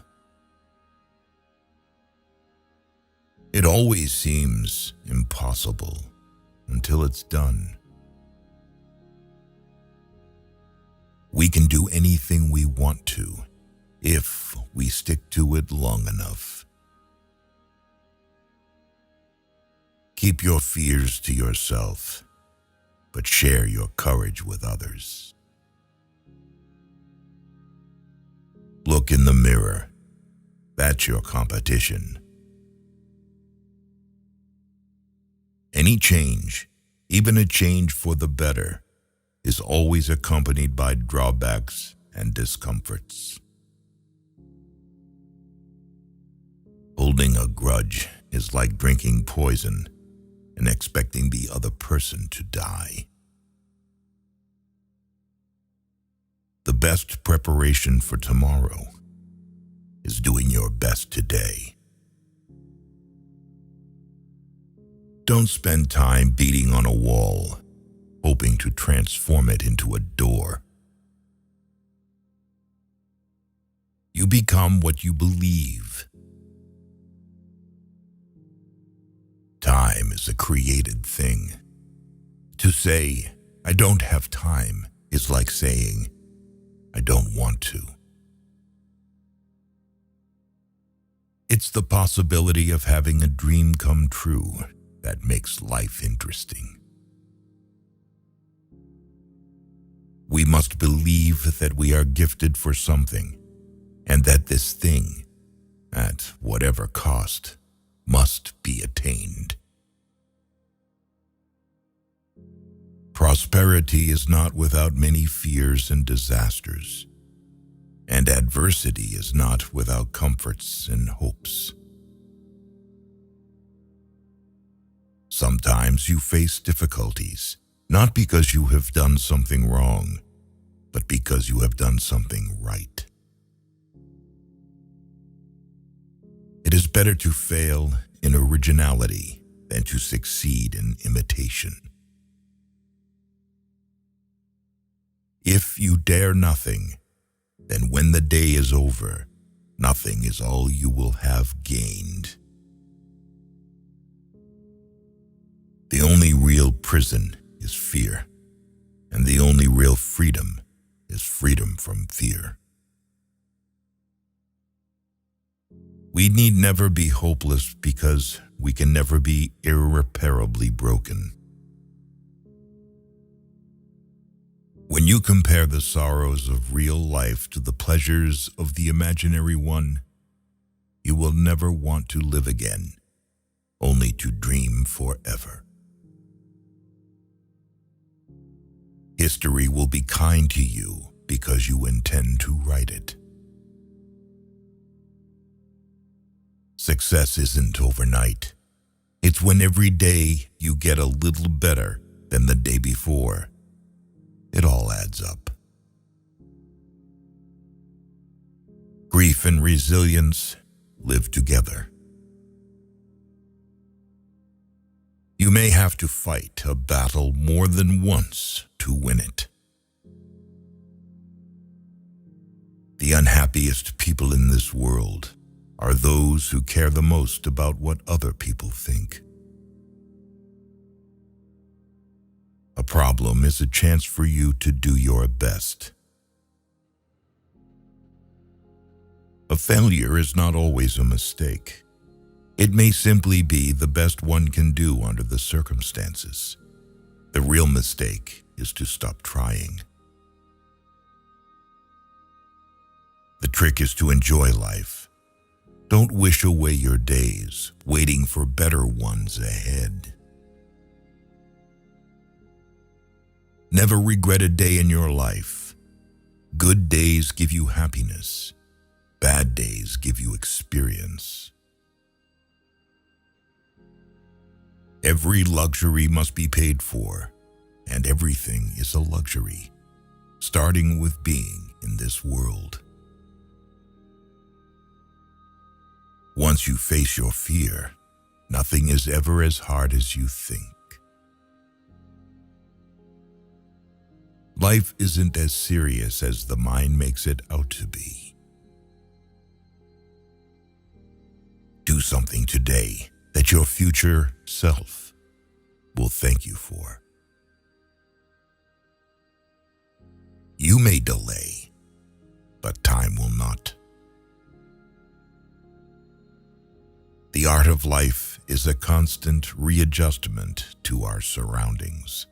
It always seems impossible until it's done. We can do anything we want to if we stick to it long enough. Keep your fears to yourself, but share your courage with others. Look in the mirror. That's your competition. Any change, even a change for the better, is always accompanied by drawbacks and discomforts. Holding a grudge is like drinking poison and expecting the other person to die. The best preparation for tomorrow is doing your best today. Don't spend time beating on a wall, hoping to transform it into a door. You become what you believe. Time is a created thing. To say, "I don't have time," is like saying, "I don't want to." It's the possibility of having a dream come true that makes life interesting. We must believe that we are gifted for something, and that this thing, at whatever cost, must be attained. Prosperity is not without many fears and disasters, and adversity is not without comforts and hopes. Sometimes you face difficulties, not because you have done something wrong, but because you have done something right. It is better to fail in originality than to succeed in imitation. If you dare nothing, then when the day is over, nothing is all you will have gained. The only real prison is fear, and the only real freedom is freedom from fear. We need never be hopeless because we can never be irreparably broken. When you compare the sorrows of real life to the pleasures of the imaginary one, you will never want to live again, only to dream forever. History will be kind to you because you intend to write it. Success isn't overnight. It's when every day you get a little better than the day before. It all adds up. Grief and resilience live together. You may have to fight a battle more than once to win it. The unhappiest people in this world are those who care the most about what other people think. A problem is a chance for you to do your best. A failure is not always a mistake. It may simply be the best one can do under the circumstances. The real mistake is to stop trying. The trick is to enjoy life. Don't wish away your days, waiting for better ones ahead. Never regret a day in your life. Good days give you happiness. Bad days give you experience. Every luxury must be paid for, and everything is a luxury, starting with being in this world. Once you face your fear, nothing is ever as hard as you think. Life isn't as serious as the mind makes it out to be. Do something today that your future self will thank you for. You may delay, but time will not. The art of life is a constant readjustment to our surroundings.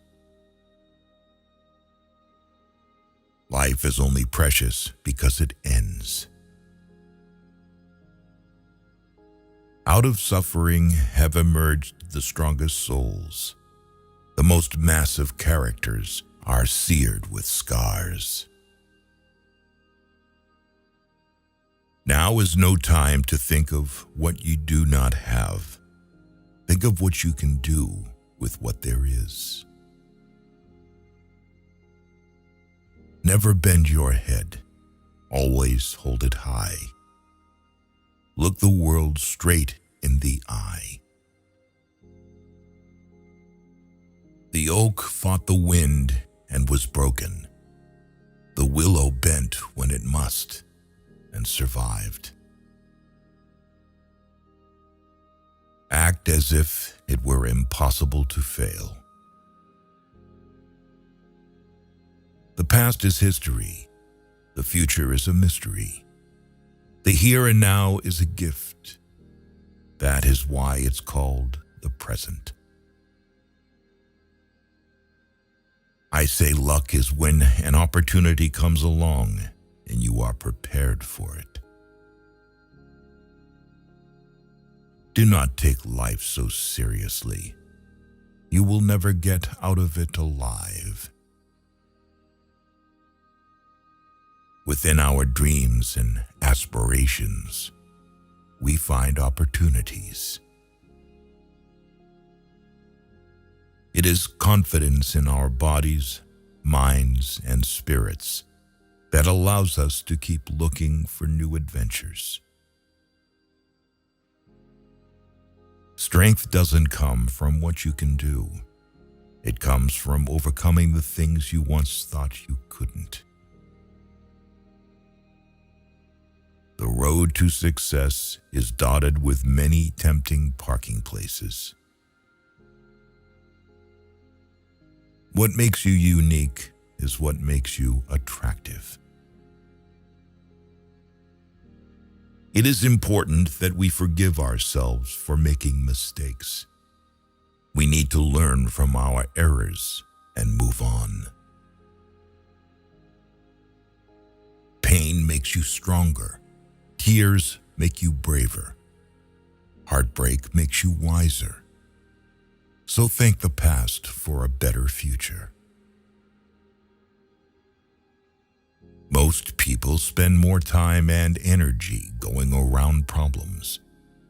Life is only precious because it ends. Out of suffering have emerged the strongest souls. The most massive characters are seared with scars. Now is no time to think of what you do not have. Think of what you can do with what there is. Never bend your head. Always hold it high. Look the world straight in the eye. The oak fought the wind and was broken. The willow bent when it must and survived. Act as if it were impossible to fail. The past is history. The future is a mystery. The here and now is a gift. That is why it's called the present. I say luck is when an opportunity comes along and you are prepared for it. Do not take life so seriously. You will never get out of it alive. Within our dreams and aspirations, we find opportunities. It is confidence in our bodies, minds, and spirits that allows us to keep looking for new adventures. Strength doesn't come from what you can do. It comes from overcoming the things you once thought you couldn't. The road to success is dotted with many tempting parking places. What makes you unique is what makes you attractive. It is important that we forgive ourselves for making mistakes. We need to learn from our errors and move on. Pain makes you stronger. Tears make you braver. Heartbreak makes you wiser. So thank the past for a better future. Most people spend more time and energy going around problems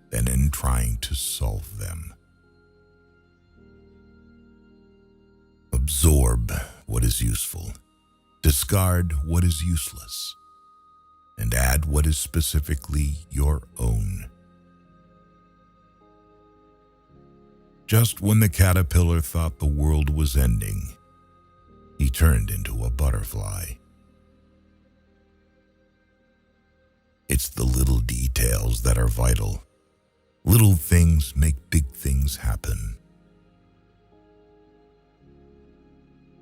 than in trying to solve them. Absorb what is useful, discard what is useless, and add what is specifically your own. Just when the caterpillar thought the world was ending, he turned into a butterfly. It's the little details that are vital. Little things make big things happen.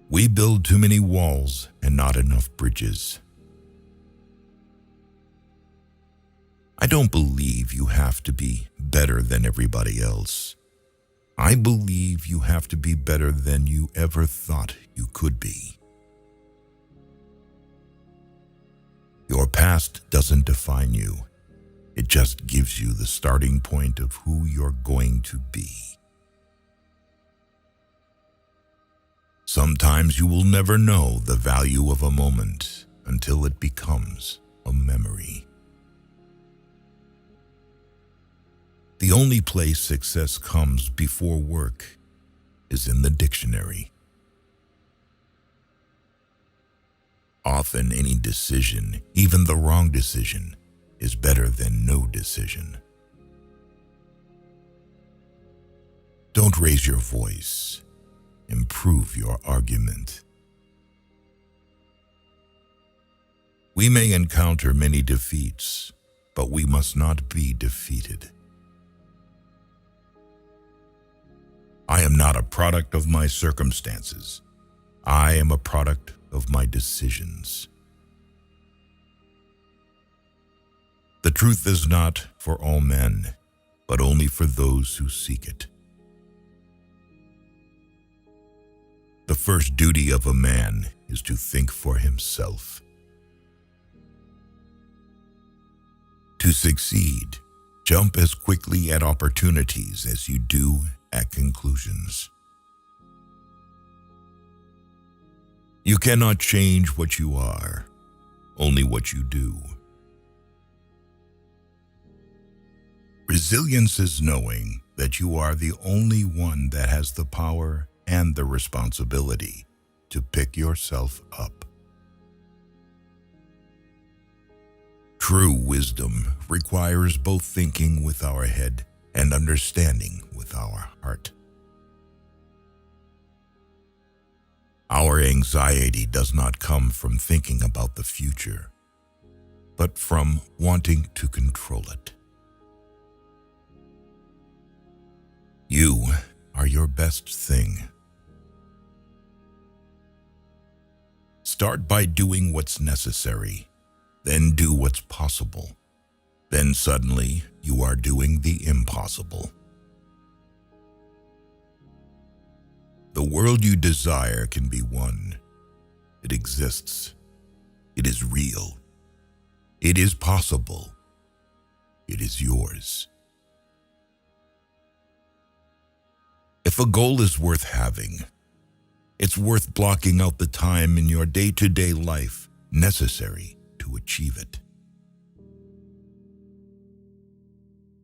We build too many walls and not enough bridges. I don't believe you have to be better than everybody else. I believe you have to be better than you ever thought you could be. Your past doesn't define you. It just gives you the starting point of who you're going to be. Sometimes you will never know the value of a moment until it becomes a memory. The only place success comes before work is in the dictionary. Often any decision, even the wrong decision, is better than no decision. Don't raise your voice. Improve your argument. We may encounter many defeats, but we must not be defeated. I am not a product of my circumstances. I am a product of my decisions. The truth is not for all men, but only for those who seek it. The first duty of a man is to think for himself. To succeed, jump as quickly at opportunities as you do at conclusions. You cannot change what you are, only what you do. Resilience is knowing that you are the only one that has the power and the responsibility to pick yourself up. True wisdom requires both thinking with our head and understanding with our heart. Our anxiety does not come from thinking about the future, but from wanting to control it. You are your best thing. Start by doing what's necessary, then do what's possible. Then suddenly you are doing the impossible. The world you desire can be won. It exists. It is real. It is possible. It is yours. If a goal is worth having, it's worth blocking out the time in your day-to-day life necessary to achieve it.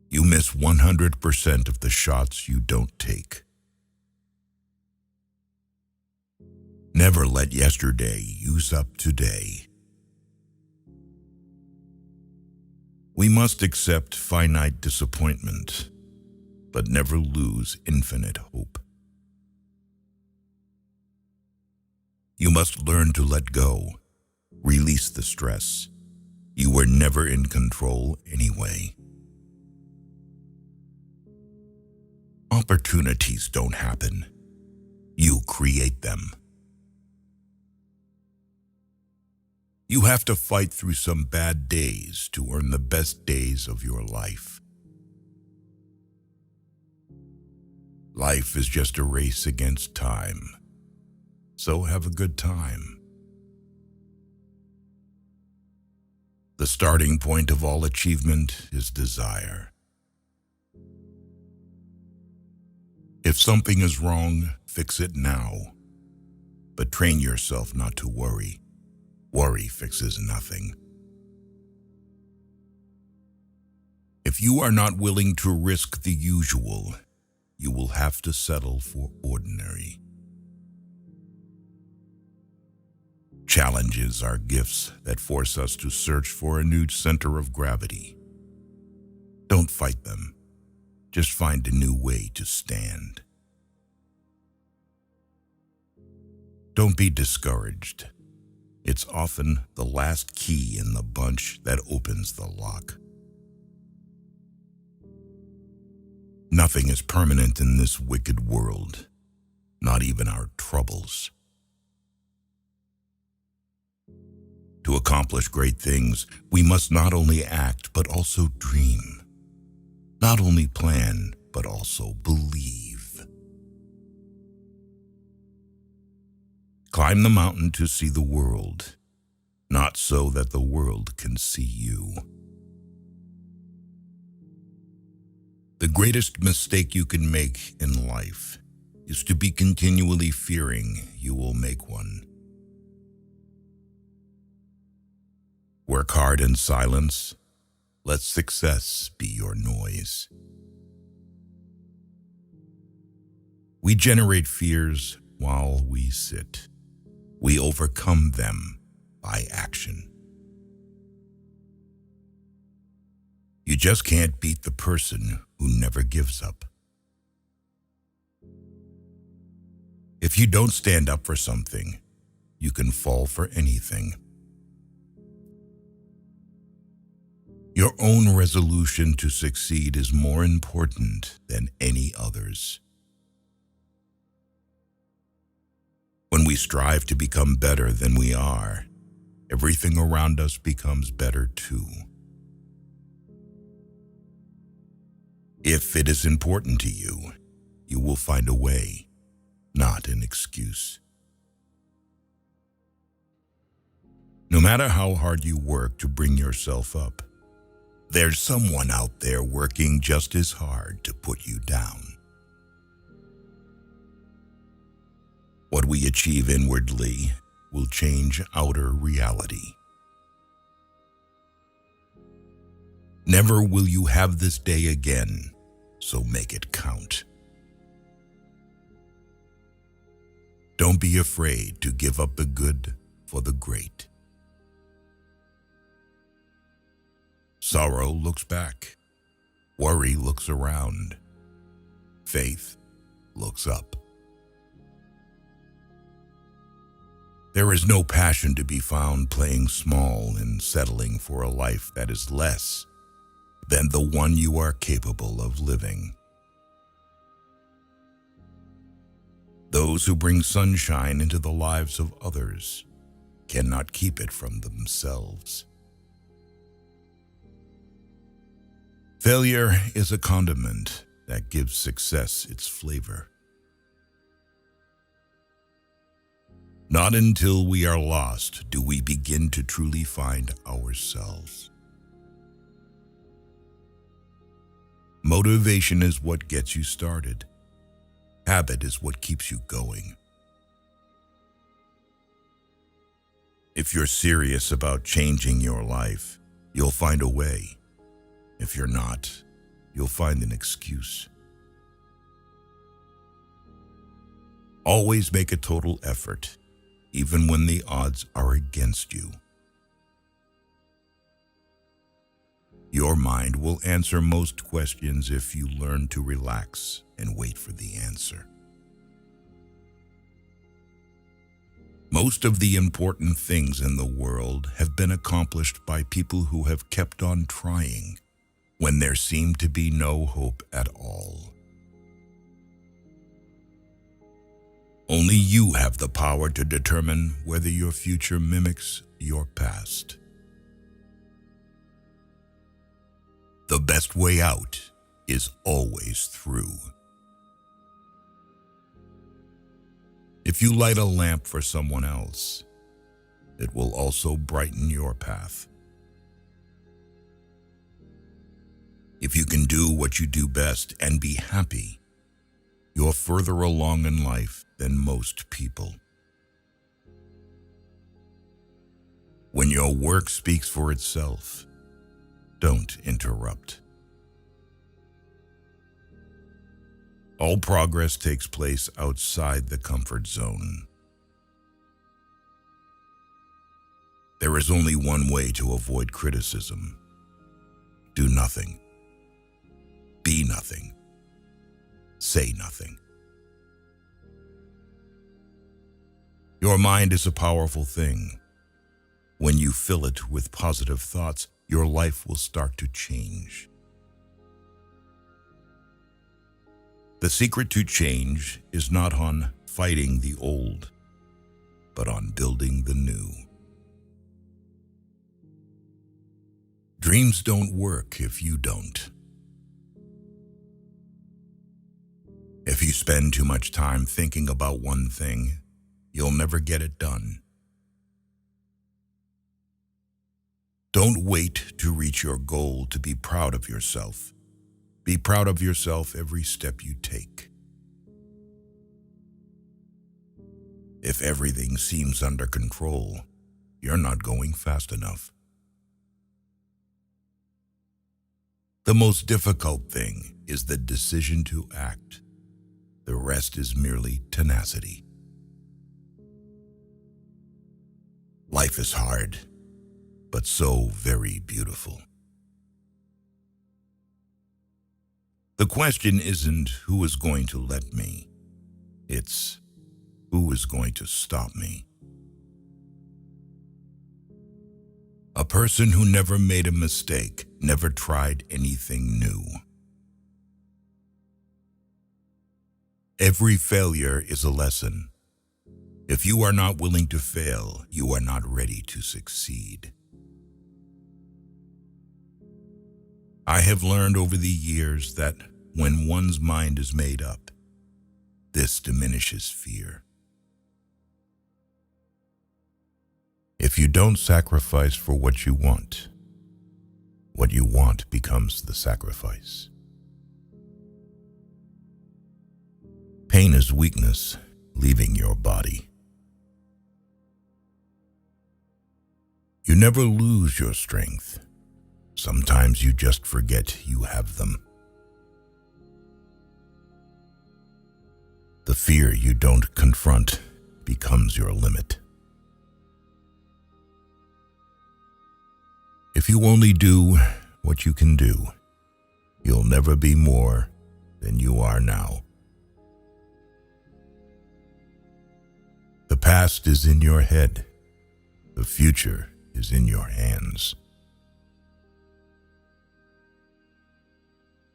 You miss 100% of the shots you don't take. Never let yesterday use up today. We must accept finite disappointment, but never lose infinite hope. You must learn to let go, release the stress. You were never in control anyway. Opportunities don't happen. You create them. You have to fight through some bad days to earn the best days of your life. Life is just a race against time, so have a good time. The starting point of all achievement is desire. If something is wrong, fix it now, but train yourself not to worry. Worry fixes nothing. If you are not willing to risk the usual, you will have to settle for ordinary. Challenges are gifts that force us to search for a new center of gravity. Don't fight them. Just find a new way to stand. Don't be discouraged. It's often the last key in the bunch that opens the lock. Nothing is permanent in this wicked world, not even our troubles. To accomplish great things, we must not only act, but also dream. Not only plan, but also believe. Climb the mountain to see the world, not so that the world can see you. The greatest mistake you can make in life is to be continually fearing you will make one. Work hard in silence. Let success be your noise. We generate fears while we sit. We overcome them by action. You just can't beat the person who never gives up. If you don't stand up for something, you can fall for anything. Your own resolution to succeed is more important than any others. When we strive to become better than we are, everything around us becomes better too. If it is important to you, you will find a way, not an excuse. No matter how hard you work to bring yourself up, there's someone out there working just as hard to put you down. What we achieve inwardly will change outer reality. Never will you have this day again, so make it count. Don't be afraid to give up the good for the great. Sorrow looks back. Worry looks around. Faith looks up. There is no passion to be found playing small and settling for a life that is less than the one you are capable of living. Those who bring sunshine into the lives of others cannot keep it from themselves. Failure is a condiment that gives success its flavor. Not until we are lost do we begin to truly find ourselves. Motivation is what gets you started. Habit is what keeps you going. If you're serious about changing your life, you'll find a way. If you're not, you'll find an excuse. Always make a total effort, even when the odds are against you. Your mind will answer most questions if you learn to relax and wait for the answer. Most of the important things in the world have been accomplished by people who have kept on trying when there seemed to be no hope at all. Only you have the power to determine whether your future mimics your past. The best way out is always through. If you light a lamp for someone else, it will also brighten your path. If you can do what you do best and be happy, you're further along in life than most people. When your work speaks for itself, don't interrupt. All progress takes place outside the comfort zone. There is only one way to avoid criticism. Do nothing. Be nothing. Say nothing. Your mind is a powerful thing. When you fill it with positive thoughts, your life will start to change. The secret to change is not on fighting the old, but on building the new. Dreams don't work if you don't. If you spend too much time thinking about one thing, you'll never get it done. Don't wait to reach your goal to be proud of yourself. Be proud of yourself every step you take. If everything seems under control, you're not going fast enough. The most difficult thing is the decision to act. The rest is merely tenacity. Life is hard, but so very beautiful. The question isn't who is going to let me. It's who is going to stop me. A person who never made a mistake, never tried anything new. Every failure is a lesson. If you are not willing to fail, you are not ready to succeed. I have learned over the years that when one's mind is made up, this diminishes fear. If you don't sacrifice for what you want becomes the sacrifice. Pain is weakness leaving your body. You never lose your strength. Sometimes you just forget you have them. The fear you don't confront becomes your limit. If you only do what you can do, you'll never be more than you are now. The past is in your head. The future is in your hands.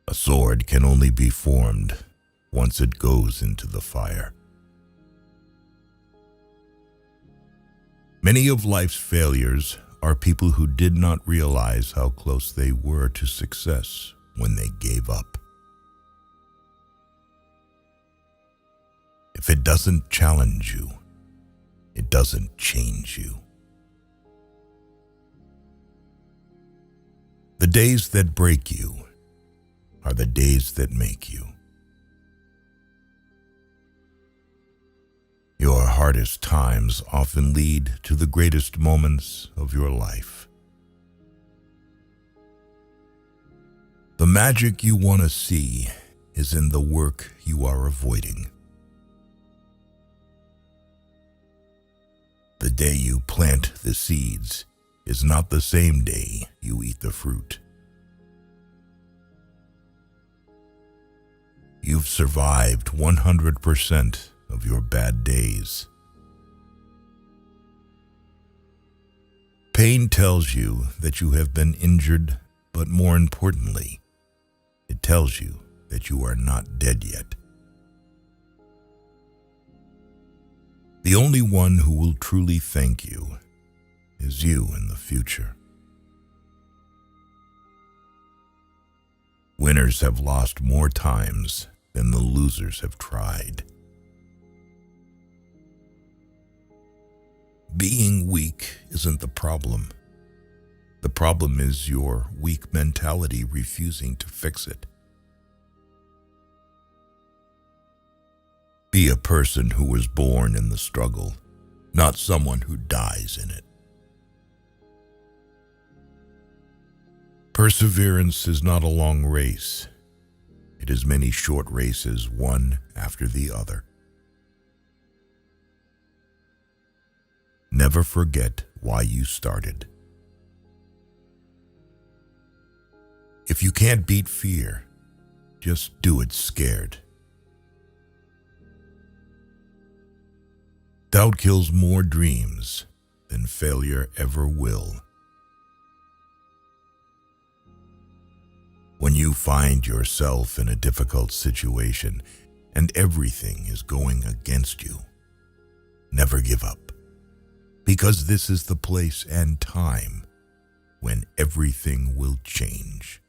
A sword can only be formed once it goes into the fire. Many of life's failures are people who did not realize how close they were to success when they gave up. If it doesn't challenge you, it doesn't change you. The days that break you are the days that make you. Your hardest times often lead to the greatest moments of your life. The magic you want to see is in the work you are avoiding. The day you plant the seeds is not the same day you eat the fruit. You've survived 100% of your bad days. Pain tells you that you have been injured, but more importantly, it tells you that you are not dead yet. The only one who will truly thank you is you in the future. Winners have lost more times than the losers have tried. Being weak isn't the problem. The problem is your weak mentality refusing to fix it. Be a person who was born in the struggle, not someone who dies in it. Perseverance is not a long race. It is many short races, one after the other. Never forget why you started. If you can't beat fear, just do it scared. Doubt kills more dreams than failure ever will. When you find yourself in a difficult situation and everything is going against you, never give up, because this is the place and time when everything will change.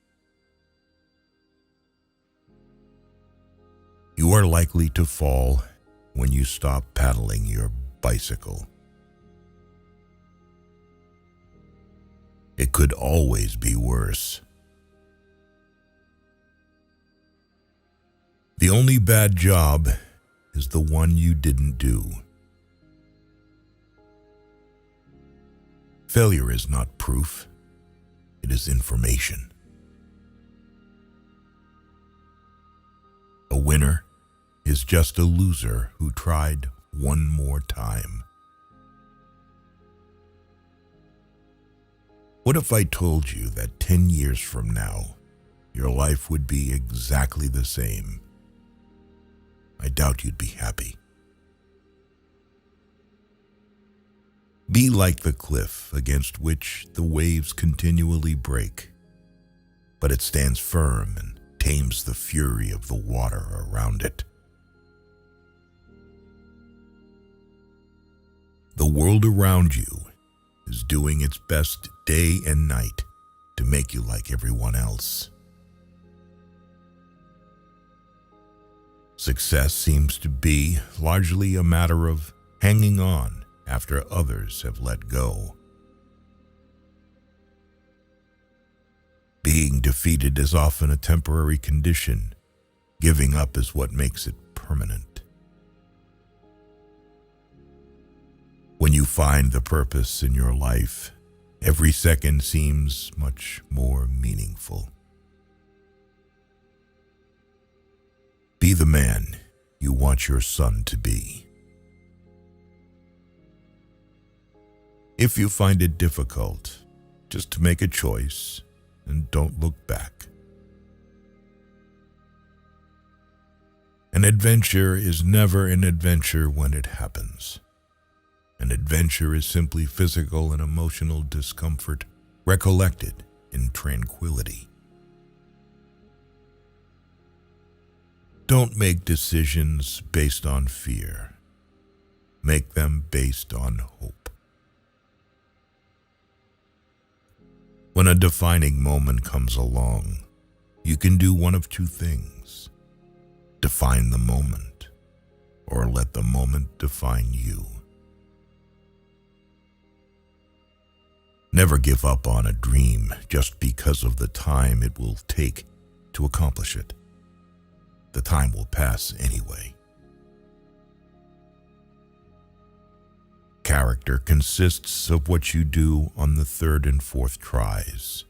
You are likely to fall when you stop paddling your bicycle. It could always be worse. The only bad job is the one you didn't do. Failure is not proof, it is information. A winner is just a loser who tried one more time. What if I told you that 10 years from now, your life would be exactly the same? I doubt you'd be happy. Be like the cliff against which the waves continually break, but it stands firm and tames the fury of the water around it. The world around you is doing its best day and night to make you like everyone else. Success seems to be largely a matter of hanging on after others have let go. Being defeated is often a temporary condition. Giving up is what makes it permanent. When you find the purpose in your life, every second seems much more meaningful. Be the man you want your son to be. If you find it difficult, just make a choice and don't look back. An adventure is never an adventure when it happens. An adventure is simply physical and emotional discomfort recollected in tranquility. Don't make decisions based on fear. Make them based on hope. When a defining moment comes along, you can do one of two things: define the moment, or let the moment define you. Never give up on a dream just because of the time it will take to accomplish it. The time will pass anyway. Character consists of what you do on the third and fourth tries.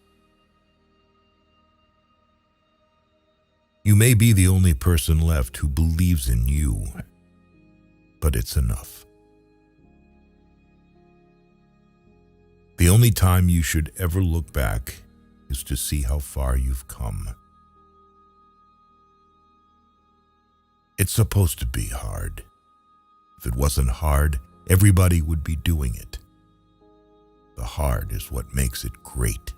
You may be the only person left who believes in you, but it's enough. The only time you should ever look back is to see how far you've come. It's supposed to be hard. If it wasn't hard, everybody would be doing it. The hard is what makes it great.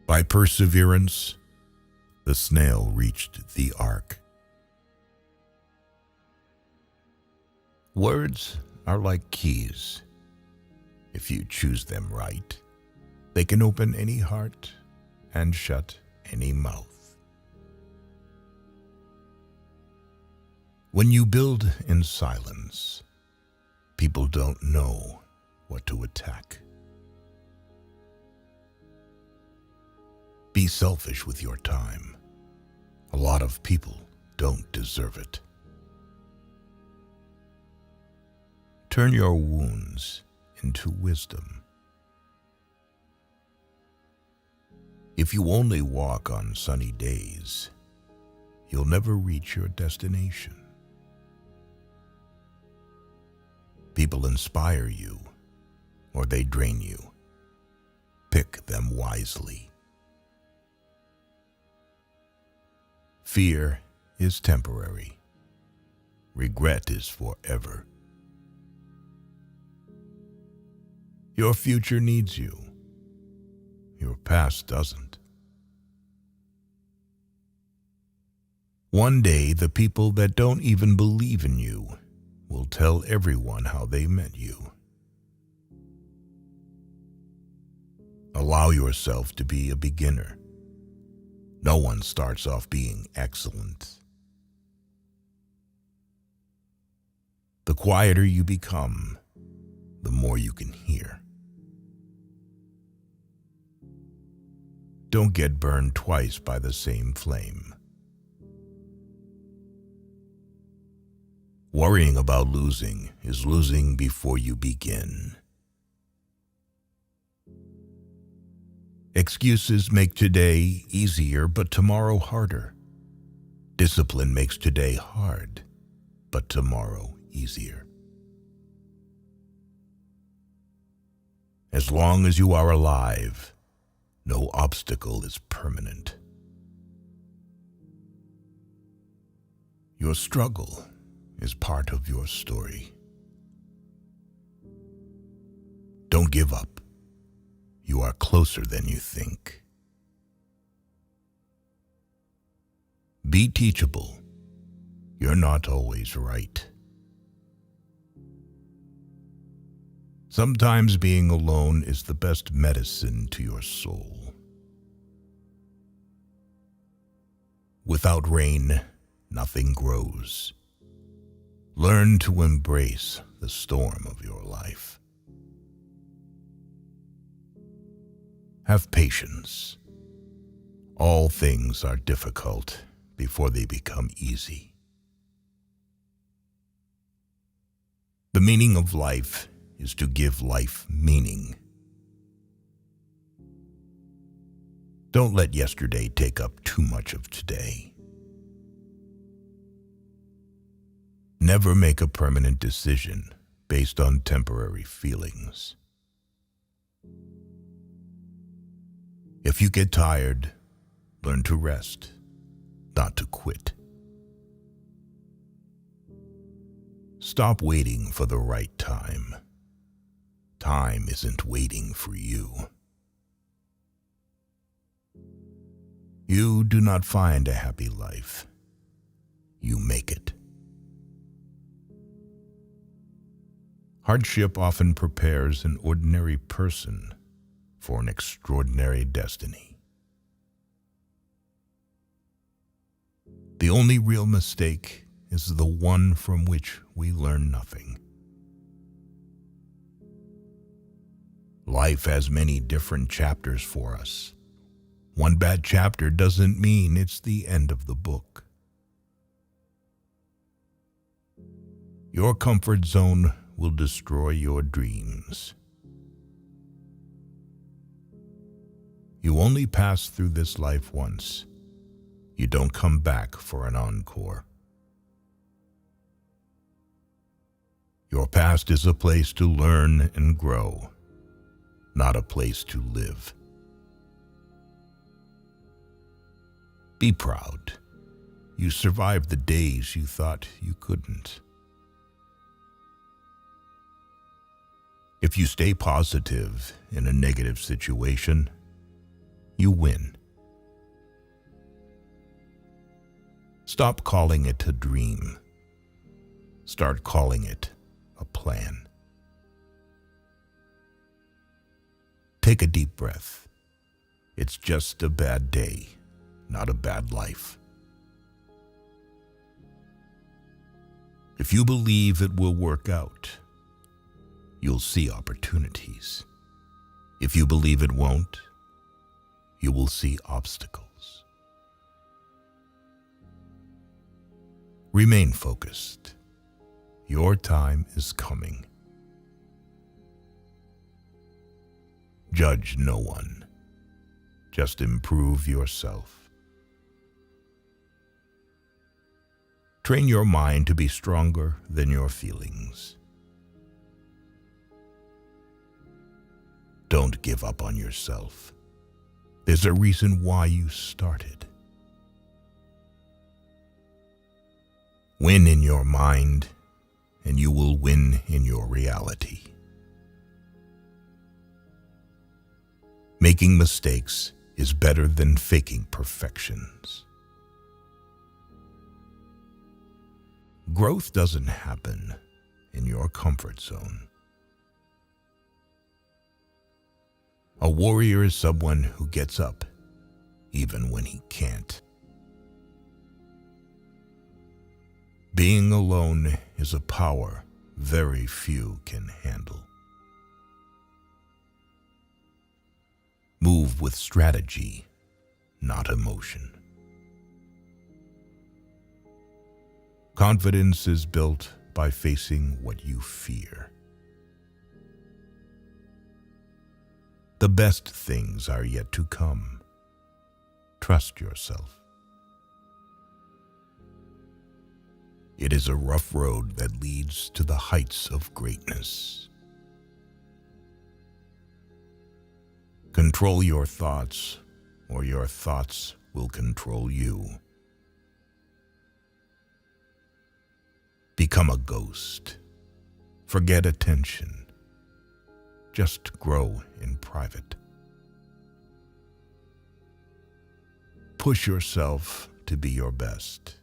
By perseverance, the snail reached the ark. Words are like keys. If you choose them right, they can open any heart and shut any mouth. When you build in silence, people don't know what to attack. Be selfish with your time. A lot of people don't deserve it. Turn your wounds into wisdom. If you only walk on sunny days, you'll never reach your destination. People inspire you, or they drain you. Pick them wisely. Fear is temporary. Regret is forever. Your future needs you. Your past doesn't. One day, the people that don't even believe in you will tell everyone how they met you. Allow yourself to be a beginner. No one starts off being excellent. The quieter you become, the more you can hear. Don't get burned twice by the same flame. Worrying about losing is losing before you begin. Excuses make today easier, but tomorrow harder. Discipline makes today hard, but tomorrow easier. As long as you are alive, no obstacle is permanent. Your struggle is part of your story. Don't give up. You are closer than you think. Be teachable. You're not always right. Sometimes being alone is the best medicine to your soul. Without rain, nothing grows. Learn to embrace the storm of your life. Have patience. All things are difficult before they become easy. The meaning of life is to give life meaning. Don't let yesterday take up too much of today. Never make a permanent decision based on temporary feelings. If you get tired, learn to rest, not to quit. Stop waiting for the right time. Time isn't waiting for you. You do not find a happy life. You make it. Hardship often prepares an ordinary person for an extraordinary destiny. The only real mistake is the one from which we learn nothing. Life has many different chapters for us. One bad chapter doesn't mean it's the end of the book. Your comfort zone will destroy your dreams. You only pass through this life once. You don't come back for an encore. Your past is a place to learn and grow, not a place to live. Be proud. You survived the days you thought you couldn't. If you stay positive in a negative situation, you win. Stop calling it a dream. Start calling it a plan. Take a deep breath. It's just a bad day, not a bad life. If you believe it will work out, you'll see opportunities. If you believe it won't, you will see obstacles. Remain focused. Your time is coming. Judge no one. Just improve yourself. Train your mind to be stronger than your feelings. Don't give up on yourself. There's a reason why you started. Win in your mind, and you will win in your reality. Making mistakes is better than faking perfections. Growth doesn't happen in your comfort zone. A warrior is someone who gets up even when he can't. Being alone is a power very few can handle. Move with strategy, not emotion. Confidence is built by facing what you fear. The best things are yet to come. Trust yourself. It is a rough road that leads to the heights of greatness. Control your thoughts, or your thoughts will control you. Become a ghost. Forget attention. Just grow in private. Push yourself to be your best.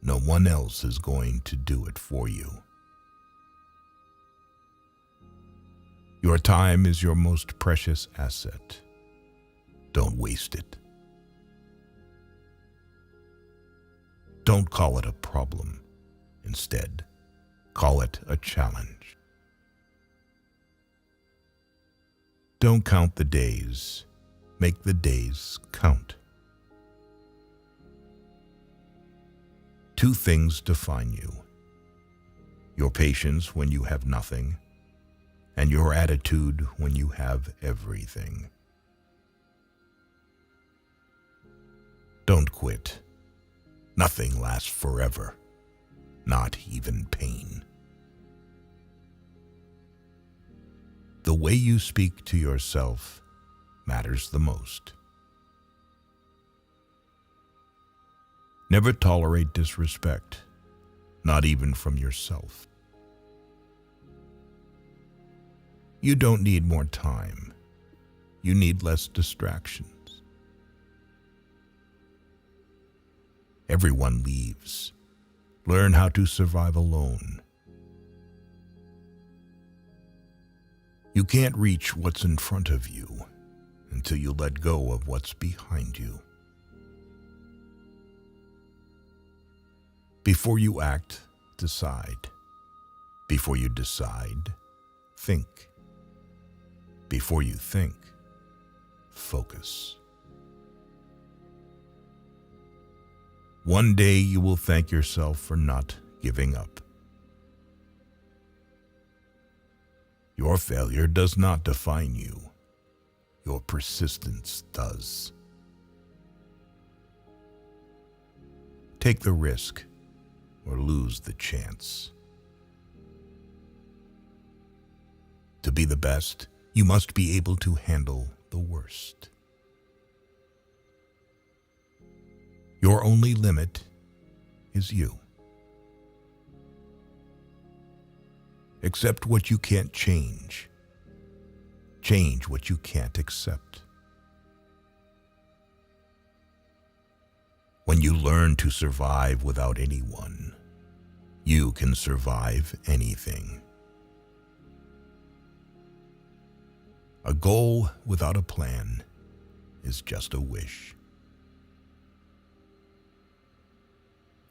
No one else is going to do it for you. Your time is your most precious asset. Don't waste it. Don't call it a problem. Instead, call it a challenge. Don't count the days. Make the days count. Two things define you: your patience when you have nothing, and your attitude when you have everything. Don't quit. Nothing lasts forever, not even pain. The way you speak to yourself matters the most. Never tolerate disrespect, not even from yourself. You don't need more time. You need less distractions. Everyone leaves. Learn how to survive alone. You can't reach what's in front of you until you let go of what's behind you. Before you act, decide. Before you decide, think. Before you think, focus. One day you will thank yourself for not giving up. Your failure does not define you. Your persistence does. Take the risk or lose the chance. To be the best, you must be able to handle the worst. Your only limit is you. Accept what you can't change. Change what you can't accept. When you learn to survive without anyone, you can survive anything. A goal without a plan is just a wish.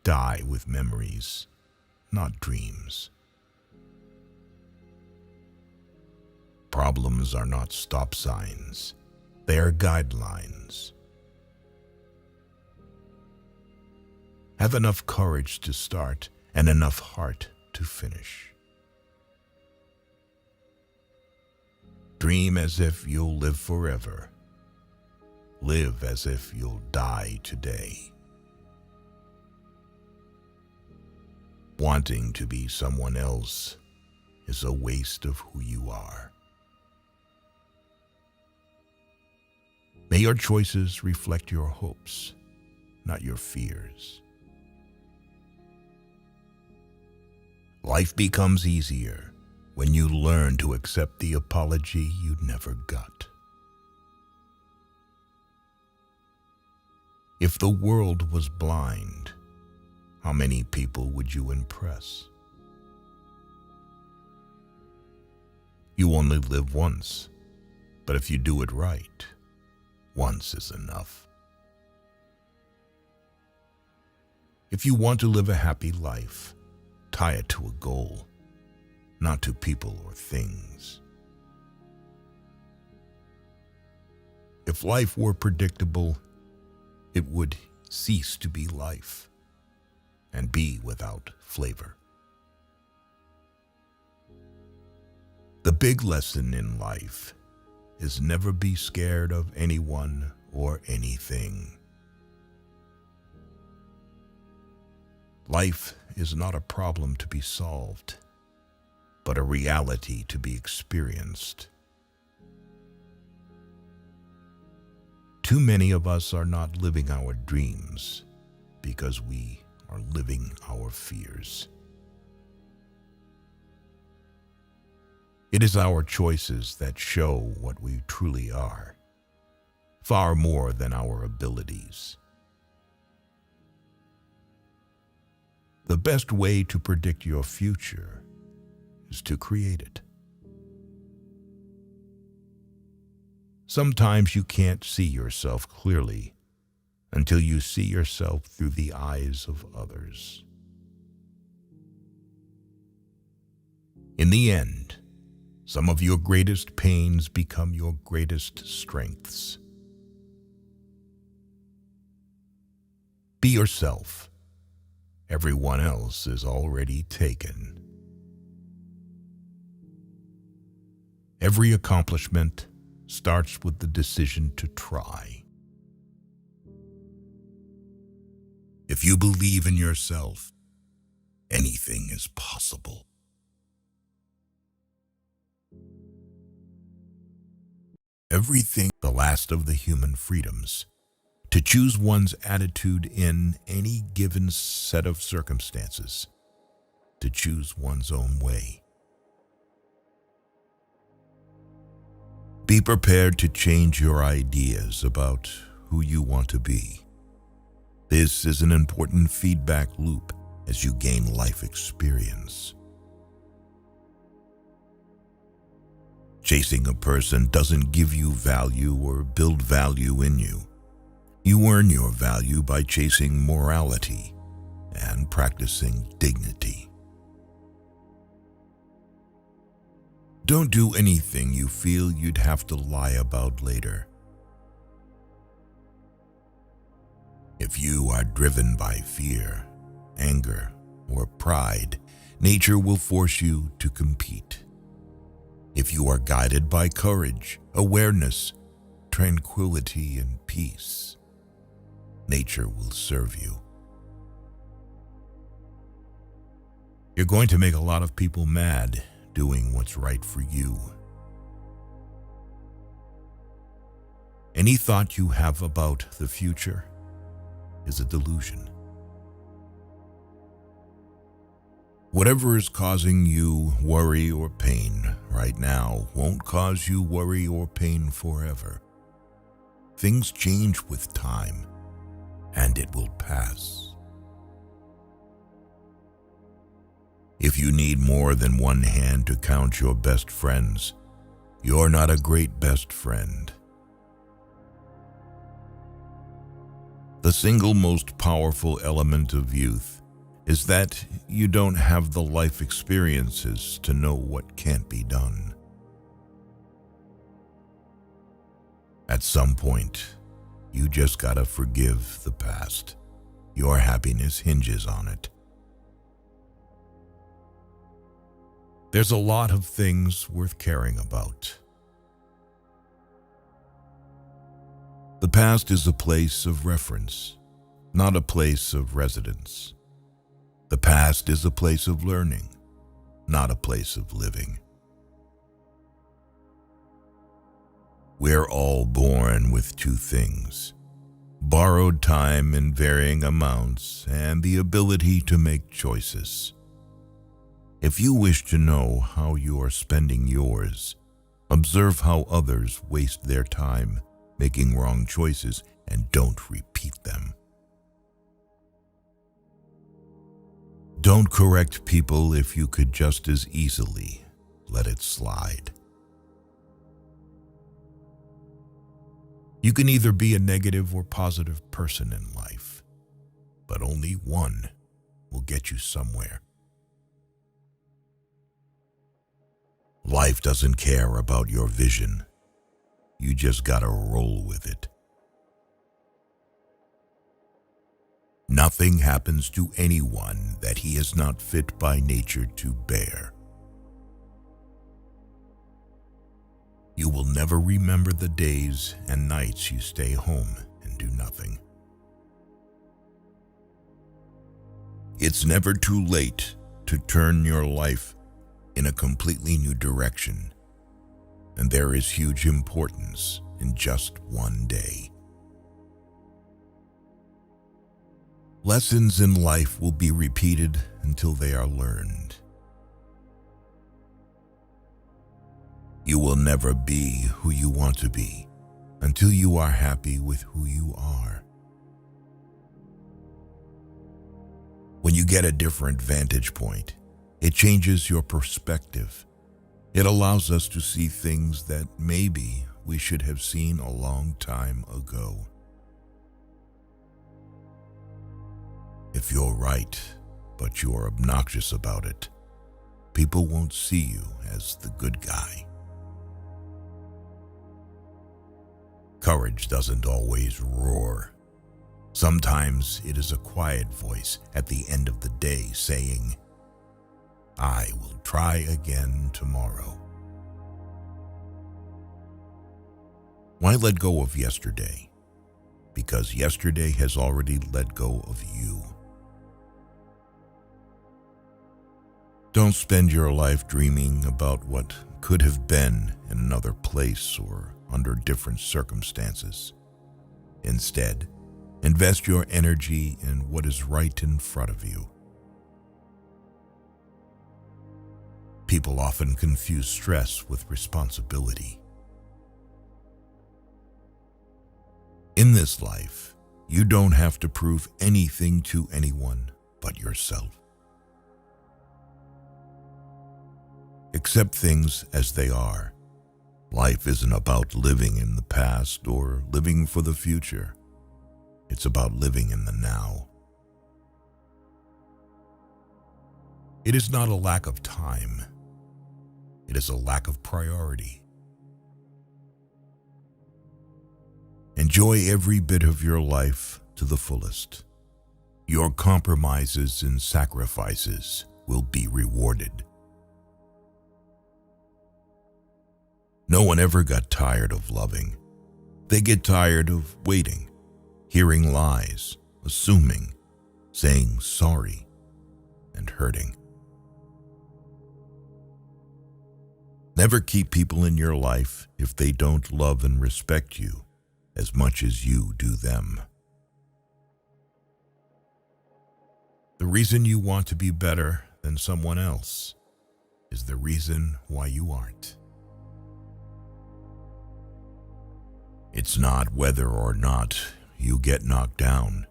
Die with memories, not dreams. Problems are not stop signs. They are guidelines. Have enough courage to start and enough heart to finish. Dream as if you'll live forever. Live as if you'll die today. Wanting to be someone else is a waste of who you are. May your choices reflect your hopes, not your fears. Life becomes easier when you learn to accept the apology you never got. If the world was blind, how many people would you impress? You only live once, but if you do it right, once is enough. If you want to live a happy life, tie it to a goal, not to people or things. If life were predictable, it would cease to be life and be without flavor. big lesson in life is never be scared of anyone or anything. Life is not a problem to be solved, but a reality to be experienced. Too many of us are not living our dreams because we are living our fears. It is our choices that show what we truly are, far more than our abilities. The best way to predict your future is to create it. Sometimes you can't see yourself clearly until you see yourself through the eyes of others. In the end, some of your greatest pains become your greatest strengths. Be yourself. Everyone else is already taken. Every accomplishment starts with the decision to try. If you believe in yourself, anything is possible. Everything, the last of the human freedoms, to choose one's attitude in any given set of circumstances, to choose one's own way. Be prepared to change your ideas about who you want to be. This is an important feedback loop as you gain life experience. Chasing a person doesn't give you value or build value in you. You earn your value by chasing morality and practicing dignity. Don't do anything you feel you'd have to lie about later. If you are driven by fear, anger, or pride, nature will force you to compete. If you are guided by courage, awareness, tranquility, and peace, nature will serve you. You're going to make a lot of people mad doing what's right for you. Any thought you have about the future is a delusion. Whatever is causing you worry or pain right now won't cause you worry or pain forever. Things change with time, and it will pass. If you need more than one hand to count your best friends, you're not a great best friend. The single most powerful element of youth is that you don't have the life experiences to know what can't be done. At some point, you just gotta forgive the past. Your happiness hinges on it. There's a lot of things worth caring about. The past is a place of reference, not a place of residence. The past is a place of learning, not a place of living. We're all born with two things: borrowed time in varying amounts and the ability to make choices. If you wish to know how you are spending yours, observe how others waste their time making wrong choices and don't repeat them. Don't correct people if you could just as easily let it slide. You can either be a negative or positive person in life, but only one will get you somewhere. Life doesn't care about your vision. You just gotta roll with it. Nothing happens to anyone that he is not fit by nature to bear. You will never remember the days and nights you stay home and do nothing. It's never too late to turn your life in a completely new direction, and there is huge importance in just one day. Lessons in life will be repeated until they are learned. You will never be who you want to be until you are happy with who you are. When you get a different vantage point, it changes your perspective. It allows us to see things that maybe we should have seen a long time ago. If you're right, but you're obnoxious about it, people won't see you as the good guy. Courage doesn't always roar. Sometimes it is a quiet voice at the end of the day saying, "I will try again tomorrow." Why let go of yesterday? Because yesterday has already let go of you. Don't spend your life dreaming about what could have been in another place or under different circumstances. Instead, invest your energy in what is right in front of you. People often confuse stress with responsibility. In this life, you don't have to prove anything to anyone but yourself. Accept things as they are. Life isn't about living in the past or living for the future. It's about living in the now. It is not a lack of time. It is a lack of priority. Enjoy every bit of your life to the fullest. Your compromises and sacrifices will be rewarded. No one ever got tired of loving. They get tired of waiting, hearing lies, assuming, saying sorry, and hurting. Never keep people in your life if they don't love and respect you as much as you do them. The reason you want to be better than someone else is the reason why you aren't. It's not whether or not you get knocked down.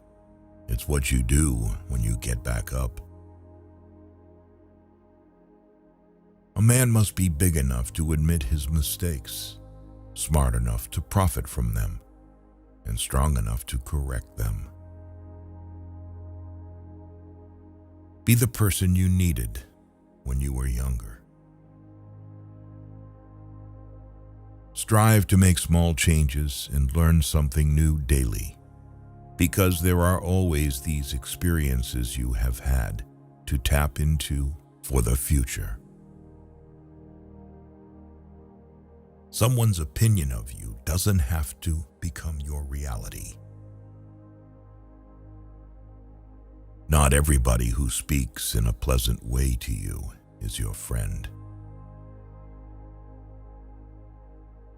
It's what you do when you get back up. A man must be big enough to admit his mistakes, smart enough to profit from them, and strong enough to correct them. Be the person you needed when you were younger. Strive to make small changes and learn something new daily, because there are always these experiences you have had to tap into for the future. Someone's opinion of you doesn't have to become your reality. Not everybody who speaks in a pleasant way to you is your friend.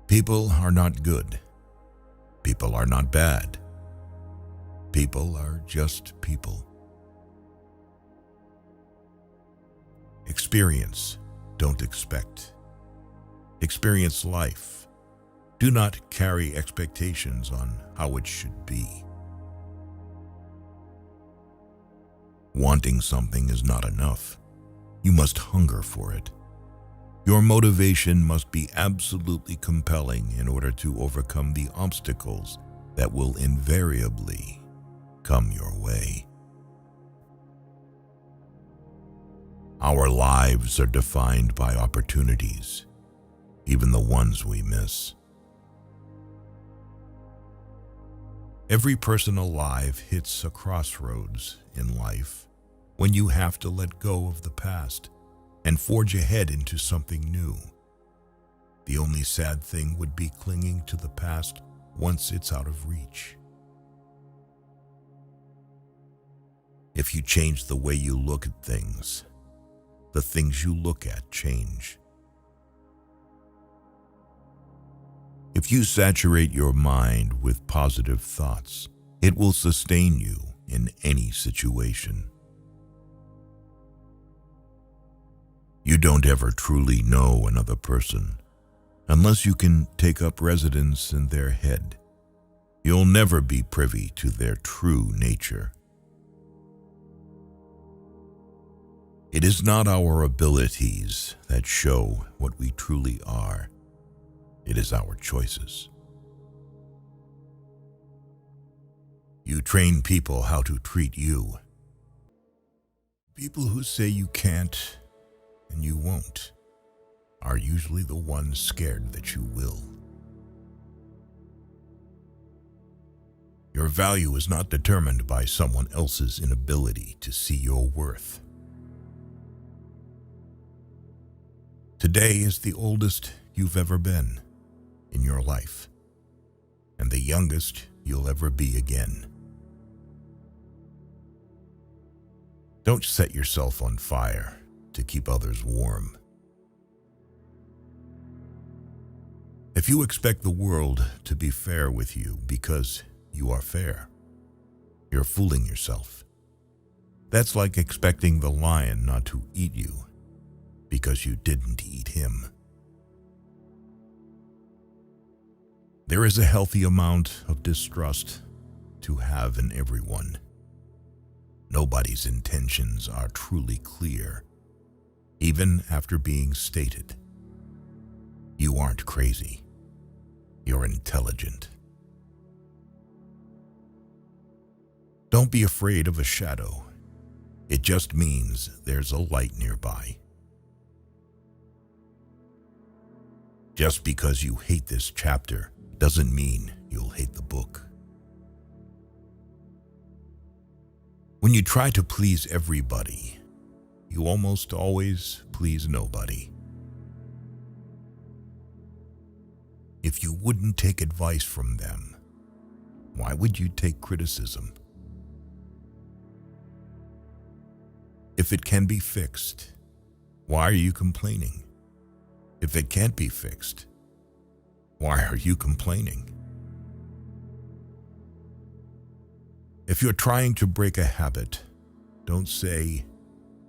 People are not good. People are not bad. People are just people. Experience, don't expect. Experience life. Do not carry expectations on how it should be. Wanting something is not enough. You must hunger for it. Your motivation must be absolutely compelling in order to overcome the obstacles that will invariably come your way. Our lives are defined by opportunities, even the ones we miss. Every person alive hits a crossroads in life when you have to let go of the past and forge ahead into something new. The only sad thing would be clinging to the past once it's out of reach. If you change the way you look at things, the things you look at change. If you saturate your mind with positive thoughts, it will sustain you in any situation. You don't ever truly know another person unless you can take up residence in their head. You'll never be privy to their true nature. It is not our abilities that show what we truly are. It is our choices. You train people how to treat you. People who say you can't and you won't are usually the ones scared that you will. Your value is not determined by someone else's inability to see your worth. Today is the oldest you've ever been in your life, and the youngest you'll ever be again. Don't set yourself on fire to keep others warm. If you expect the world to be fair with you because you are fair, you're fooling yourself. That's like expecting the lion not to eat you because you didn't eat him. There is a healthy amount of distrust to have in everyone. Nobody's intentions are truly clear, even after being stated. You aren't crazy. You're intelligent. Don't be afraid of a shadow. It just means there's a light nearby. Just because you hate this chapter doesn't mean you'll hate the book. When you try to please everybody, you almost always please nobody. If you wouldn't take advice from them, why would you take criticism? If it can be fixed, why are you complaining? If it can't be fixed, why are you complaining? If you're trying to break a habit, don't say,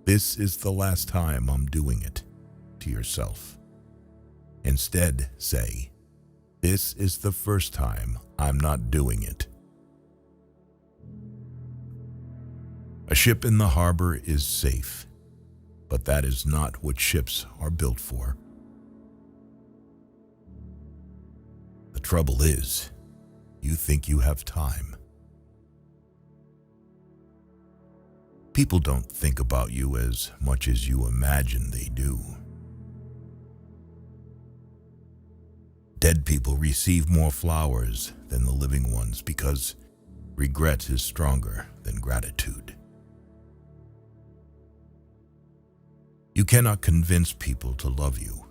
"This is the last time I'm doing it," to yourself. Instead, say, "This is the first time I'm not doing it." A ship in the harbor is safe, but that is not what ships are built for. The trouble is, you think you have time. People don't think about you as much as you imagine they do. Dead people receive more flowers than the living ones because regret is stronger than gratitude. You cannot convince people to love you.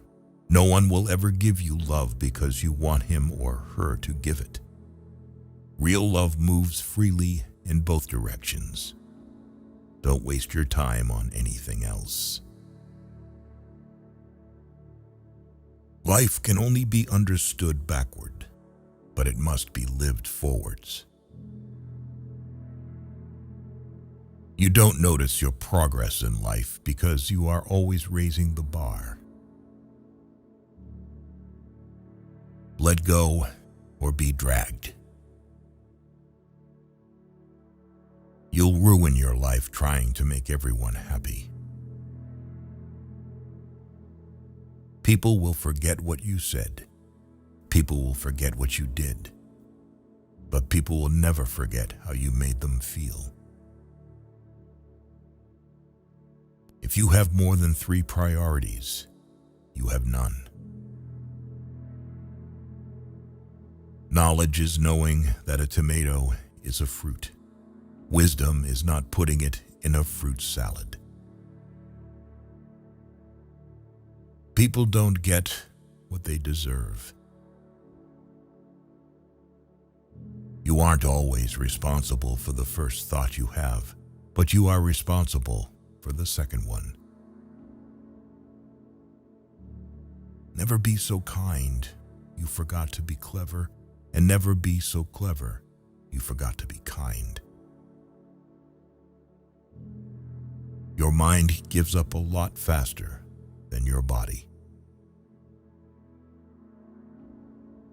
No one will ever give you love because you want him or her to give it. Real love moves freely in both directions. Don't waste your time on anything else. Life can only be understood backward, but it must be lived forwards. You don't notice your progress in life because you are always raising the bar. Let go or be dragged. You'll ruin your life trying to make everyone happy. People will forget what you said. People will forget what you did. But people will never forget how you made them feel. If you have more than 3 priorities, you have none. Knowledge is knowing that a tomato is a fruit. Wisdom is not putting it in a fruit salad. People don't get what they deserve. You aren't always responsible for the first thought you have, but you are responsible for the second one. Never be so kind you forgot to be clever, and never be so clever you forgot to be kind. Your mind gives up a lot faster than your body.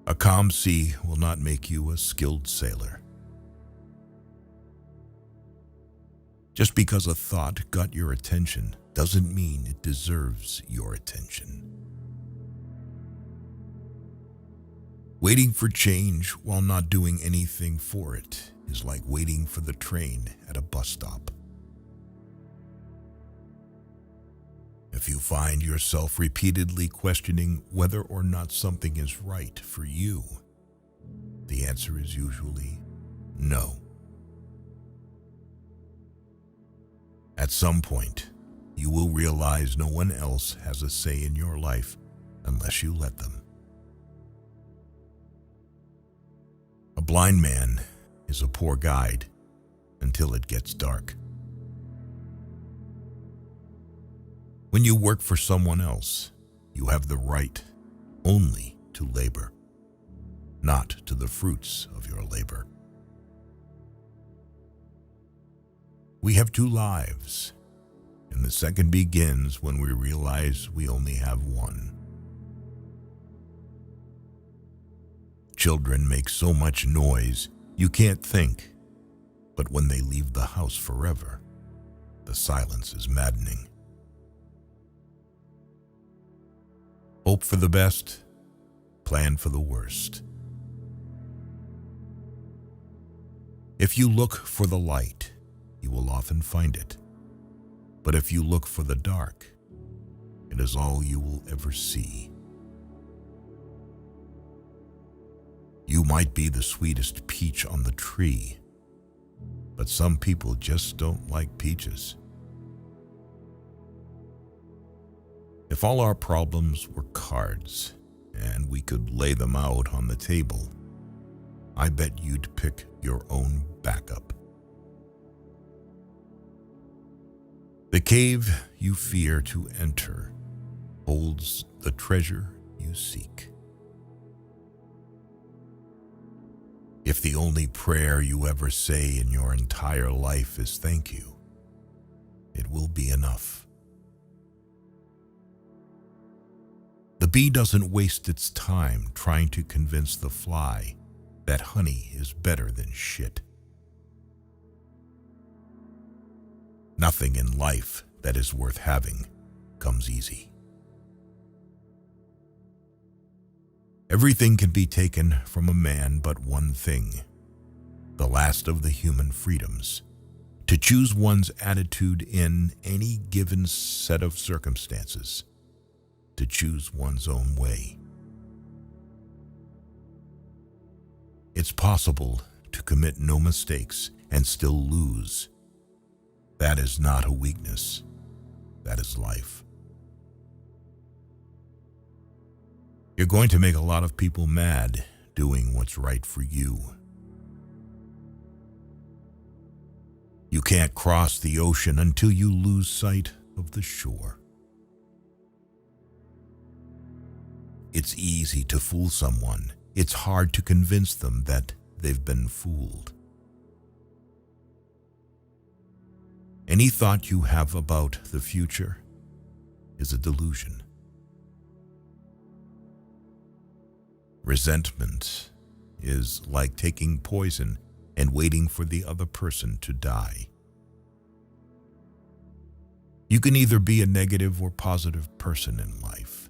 A calm sea will not make you a skilled sailor. Just because a thought got your attention doesn't mean it deserves your attention. Waiting for change while not doing anything for it is like waiting for the train at a bus stop. If you find yourself repeatedly questioning whether or not something is right for you, the answer is usually no. At some point, you will realize no one else has a say in your life unless you let them. A blind man is a poor guide until it gets dark. When you work for someone else, you have the right only to labor, not to the fruits of your labor. We have two lives, and the second begins when we realize we only have one. Children make so much noise you can't think, but when they leave the house forever, the silence is maddening. Hope for the best, plan for the worst. If you look for the light, you will often find it. But if you look for the dark, it is all you will ever see. You might be the sweetest peach on the tree, but some people just don't like peaches. If all our problems were cards and we could lay them out on the table, I bet you'd pick your own backup. The cave you fear to enter holds the treasure you seek. If the only prayer you ever say in your entire life is thank you, it will be enough. The bee doesn't waste its time trying to convince the fly that honey is better than shit. Nothing in life that is worth having comes easy. Everything can be taken from a man but one thing, the last of the human freedoms, to choose one's attitude in any given set of circumstances, to choose one's own way. It's possible to commit no mistakes and still lose. That is not a weakness. That is life. You're going to make a lot of people mad doing what's right for you. You can't cross the ocean until you lose sight of the shore. It's easy to fool someone. It's hard to convince them that they've been fooled. Any thought you have about the future is a delusion. Resentment is like taking poison and waiting for the other person to die. You can either be a negative or positive person in life,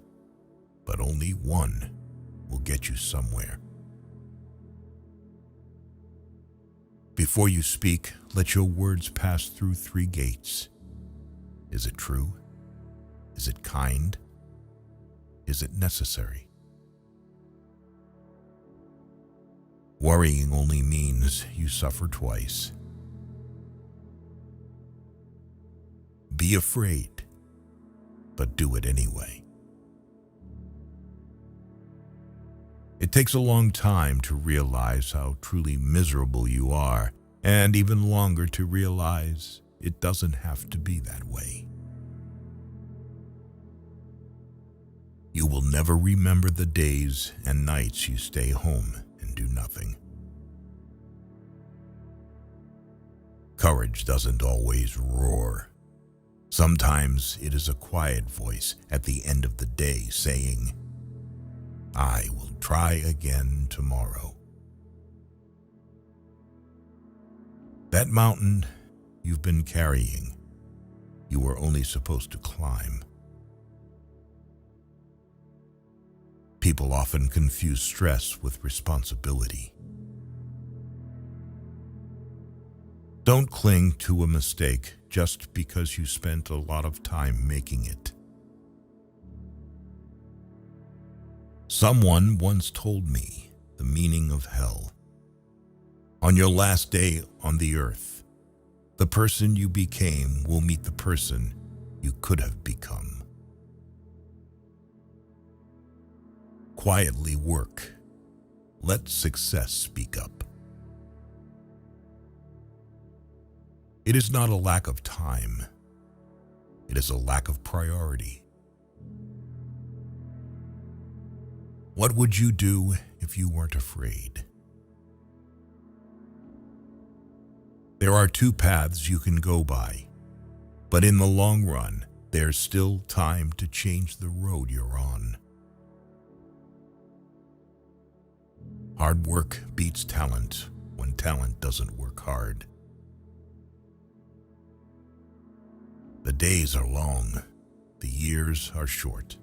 but only one will get you somewhere. Before you speak, let your words pass through 3 gates. Is it true? Is it kind? Is it necessary? Worrying only means you suffer twice. Be afraid, but do it anyway. It takes a long time to realize how truly miserable you are, and even longer to realize it doesn't have to be that way. You will never remember the days and nights you stay home and do nothing. Courage doesn't always roar. Sometimes it is a quiet voice at the end of the day saying, "I will try again tomorrow." That mountain you've been carrying, you were only supposed to climb. People often confuse stress with responsibility. Don't cling to a mistake just because you spent a lot of time making it. Someone once told me the meaning of hell. On your last day on the earth, the person you became will meet the person you could have become. Quietly work. Let success speak up. It is not a lack of time. It is a lack of priority. What would you do if you weren't afraid? There are two paths you can go by, but in the long run, there's still time to change the road you're on. Hard work beats talent when talent doesn't work hard. The days are long, the years are short.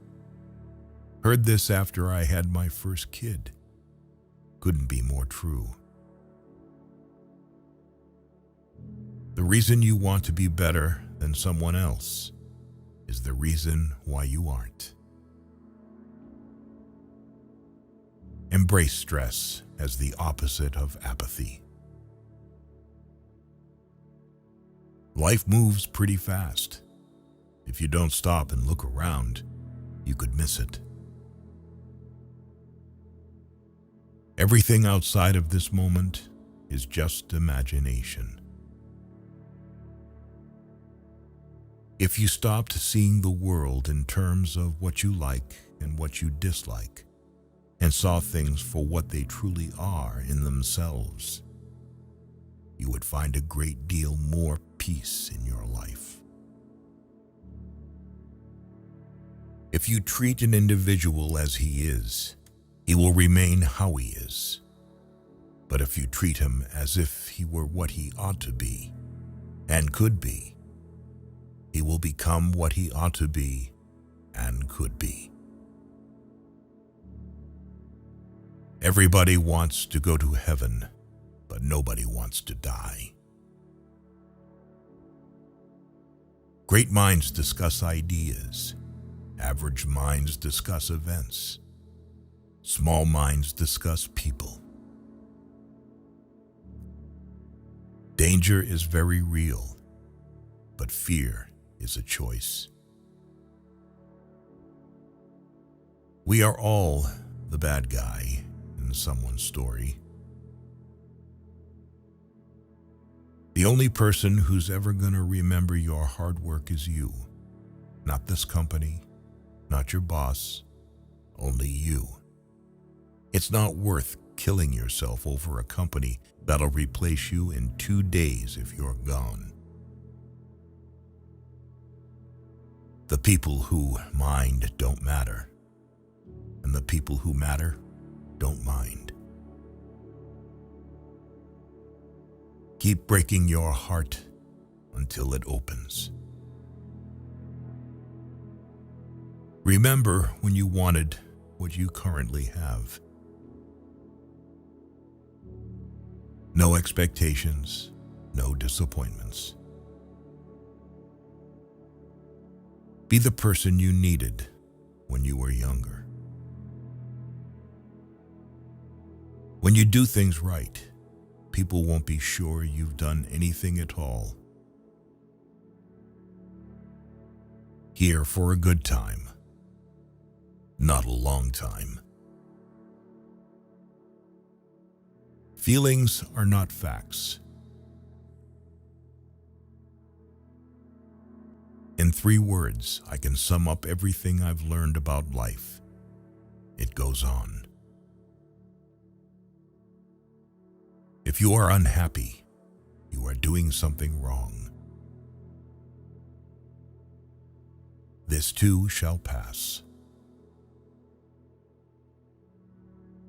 Heard this after I had my first kid. Couldn't be more true. The reason you want to be better than someone else is the reason why you aren't. Embrace stress as the opposite of apathy. Life moves pretty fast. If you don't stop and look around, you could miss it. Everything outside of this moment is just imagination. If you stopped seeing the world in terms of what you like and what you dislike, and saw things for what they truly are in themselves, you would find a great deal more peace in your life. If you treat an individual as he is, he will remain how he is. But if you treat him as if he were what he ought to be and could be, he will become what he ought to be and could be. Everybody wants to go to heaven, but nobody wants to die. Great minds discuss ideas. Average minds discuss events. Small minds discuss people. Danger is very real, but fear is a choice. We are all the bad guy in someone's story. The only person who's ever gonna remember your hard work is you. Not this company, not your boss, only you. It's not worth killing yourself over a company that'll replace you in 2 days if you're gone. The people who mind don't matter, and the people who matter don't mind. Keep breaking your heart until it opens. Remember when you wanted what you currently have. No expectations, no disappointments. Be the person you needed when you were younger. When you do things right, people won't be sure you've done anything at all. Here for a good time, not a long time. Feelings are not facts. In 3 words, I can sum up everything I've learned about life. It goes on. If you are unhappy, you are doing something wrong. This too shall pass.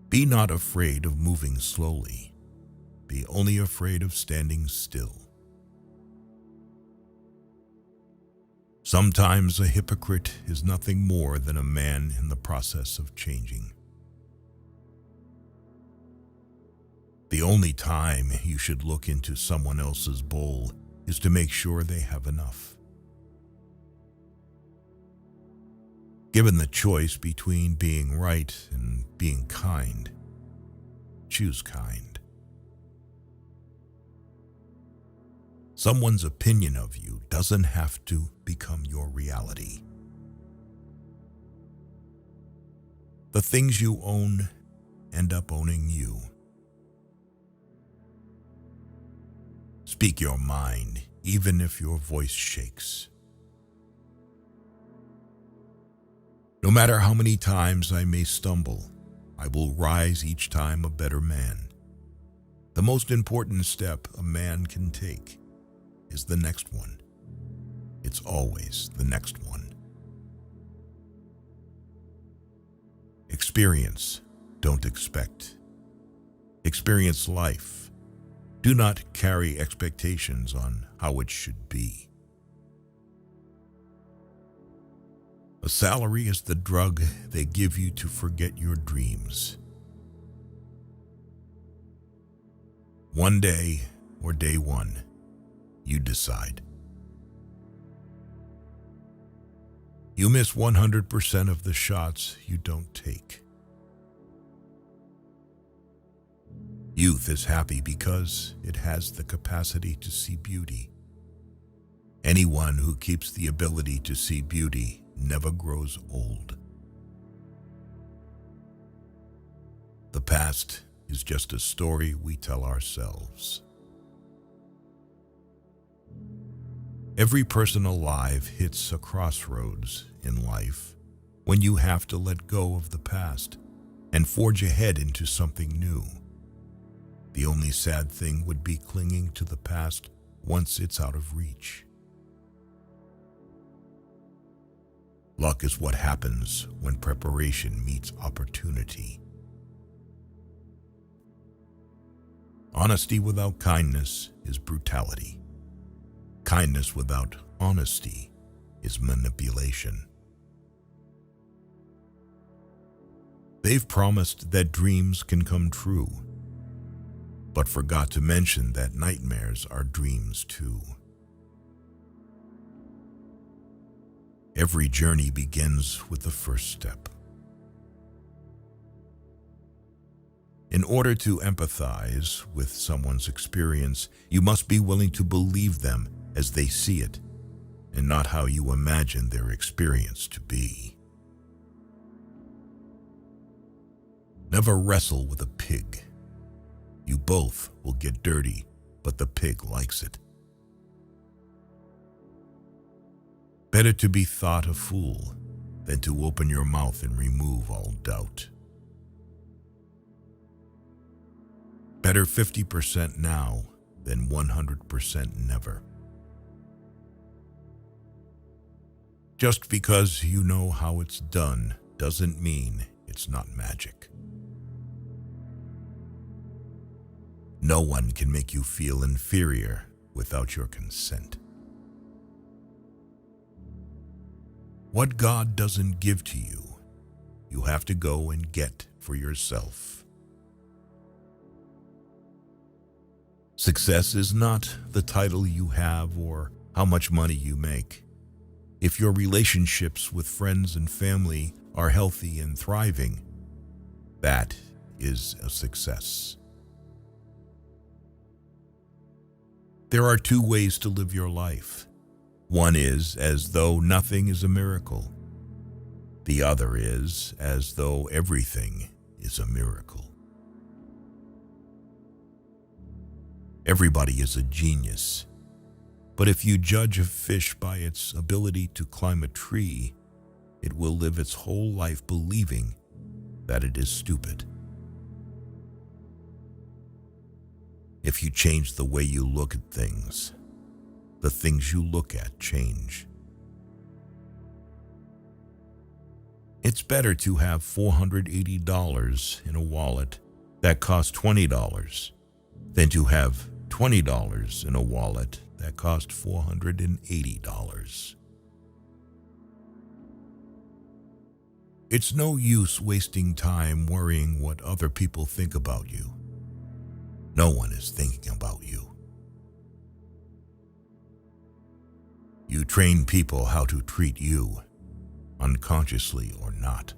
Be not afraid of moving slowly. Be only afraid of standing still. Sometimes a hypocrite is nothing more than a man in the process of changing. The only time you should look into someone else's bowl is to make sure they have enough. Given the choice between being right and being kind, choose kind. Someone's opinion of you doesn't have to become your reality. The things you own end up owning you. Speak your mind, even if your voice shakes. No matter how many times I may stumble, I will rise each time a better man. The most important step a man can take is the next one. It's always the next one. Experience, don't expect. Experience life. Do not carry expectations on how it should be. A salary is the drug they give you to forget your dreams. One day or day one, you decide. You miss 100% of the shots you don't take. Youth is happy because it has the capacity to see beauty. Anyone who keeps the ability to see beauty never grows old. The past is just a story we tell ourselves. Every person alive hits a crossroads in life when you have to let go of the past and forge ahead into something new. The only sad thing would be clinging to the past once it's out of reach. Luck is what happens when preparation meets opportunity. Honesty without kindness is brutality. Kindness without honesty is manipulation. They've promised that dreams can come true, but forgot to mention that nightmares are dreams too. Every journey begins with the first step. In order to empathize with someone's experience, you must be willing to believe them as they see it, and not how you imagine their experience to be. Never wrestle with a pig. You both will get dirty, but the pig likes it. Better to be thought a fool than to open your mouth and remove all doubt. Better 50% now than 100% never. Just because you know how it's done doesn't mean it's not magic. No one can make you feel inferior without your consent. What God doesn't give to you, you have to go and get for yourself. Success is not the title you have or how much money you make. If your relationships with friends and family are healthy and thriving, that is a success. There are 2 ways to live your life. One is as though nothing is a miracle. The other is as though everything is a miracle. Everybody is a genius. But if you judge a fish by its ability to climb a tree, it will live its whole life believing that it is stupid. If you change the way you look at things, the things you look at change. It's better to have $480 in a wallet that costs $20 than to have $20 in a wallet that costs $480. It's no use wasting time worrying what other people think about you. No one is thinking about you. You train people how to treat you, unconsciously or not.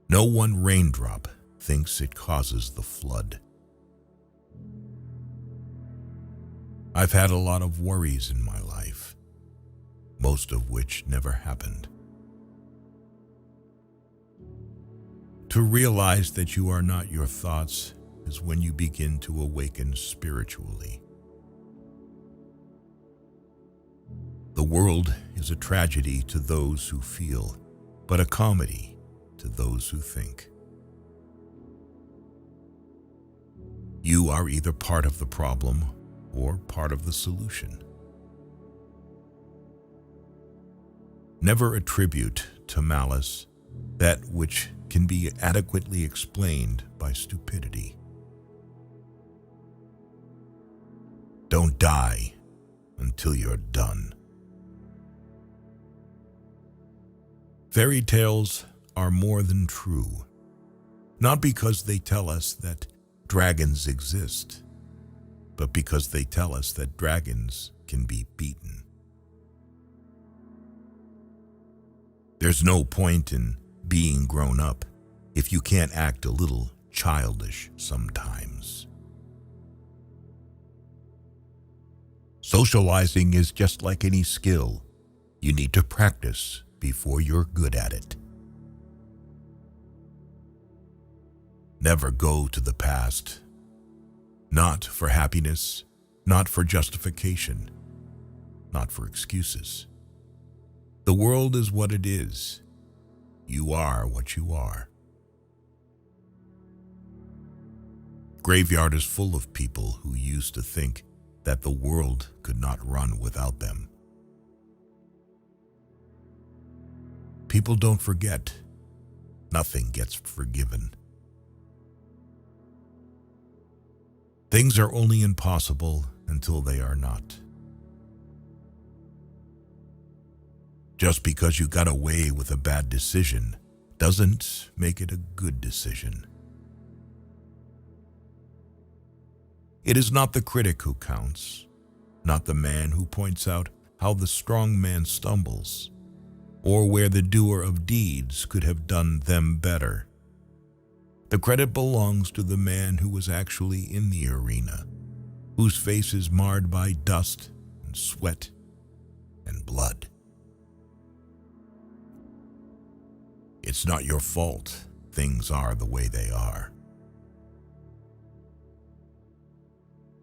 No one raindrop thinks it causes the flood. I've had a lot of worries in my life, most of which never happened. To realize that you are not your thoughts is when you begin to awaken spiritually. The world is a tragedy to those who feel, but a comedy to those who think. You are either part of the problem or part of the solution. Never attribute to malice that which can be adequately explained by stupidity. Don't die until you're done. Fairy tales are more than true, not because they tell us that dragons exist, but because they tell us that dragons can be beaten. There's no point in being grown up if you can't act a little childish sometimes. Socializing is just like any skill. You need to practice before you're good at it. Never go to the past. Not for happiness, not for justification, not for excuses. The world is what it is. You are what you are. Graveyard is full of people who used to think that the world could not run without them. People don't forget. Nothing gets forgiven. Things are only impossible until they are not. Just because you got away with a bad decision doesn't make it a good decision. It is not the critic who counts, not the man who points out how the strong man stumbles, or where the doer of deeds could have done them better. The credit belongs to the man who was actually in the arena, whose face is marred by dust and sweat and blood. It's not your fault things are the way they are.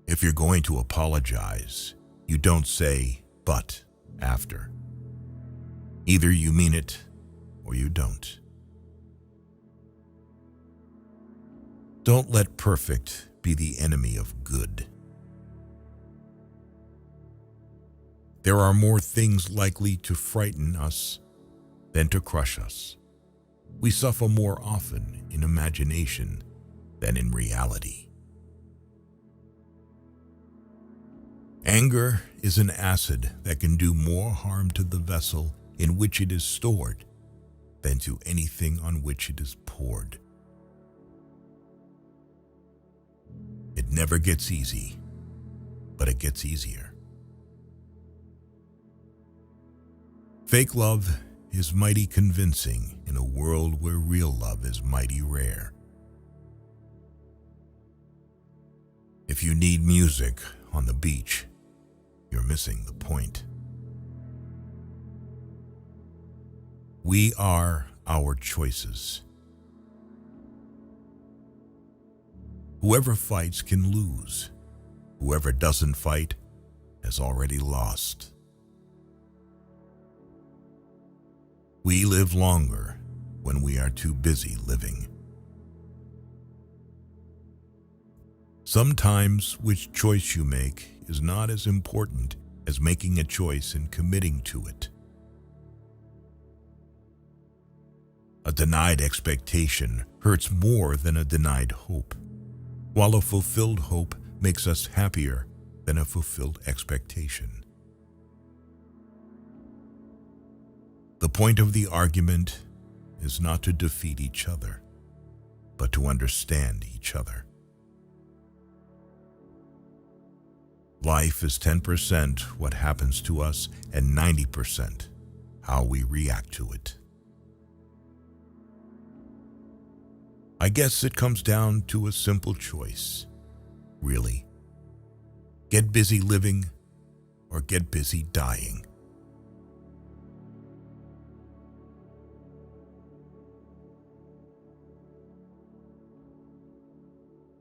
If you're going to apologize, you don't say, "but" after. Either you mean it or you don't. Don't let perfect be the enemy of good. There are more things likely to frighten us than to crush us. We suffer more often in imagination than in reality. Anger is an acid that can do more harm to the vessel in which it is stored than to anything on which it is poured. It never gets easy, but it gets easier. Fake love is mighty convincing in a world where real love is mighty rare. If you need music on the beach, you're missing the point. We are our choices. Whoever fights can lose. Whoever doesn't fight has already lost. We live longer when we are too busy living. Sometimes which choice you make is not as important as making a choice and committing to it. A denied expectation hurts more than a denied hope, while a fulfilled hope makes us happier than a fulfilled expectation. The point of the argument is not to defeat each other, but to understand each other. Life is 10% what happens to us and 90% how we react to it. I guess it comes down to a simple choice, really. Get busy living or get busy dying.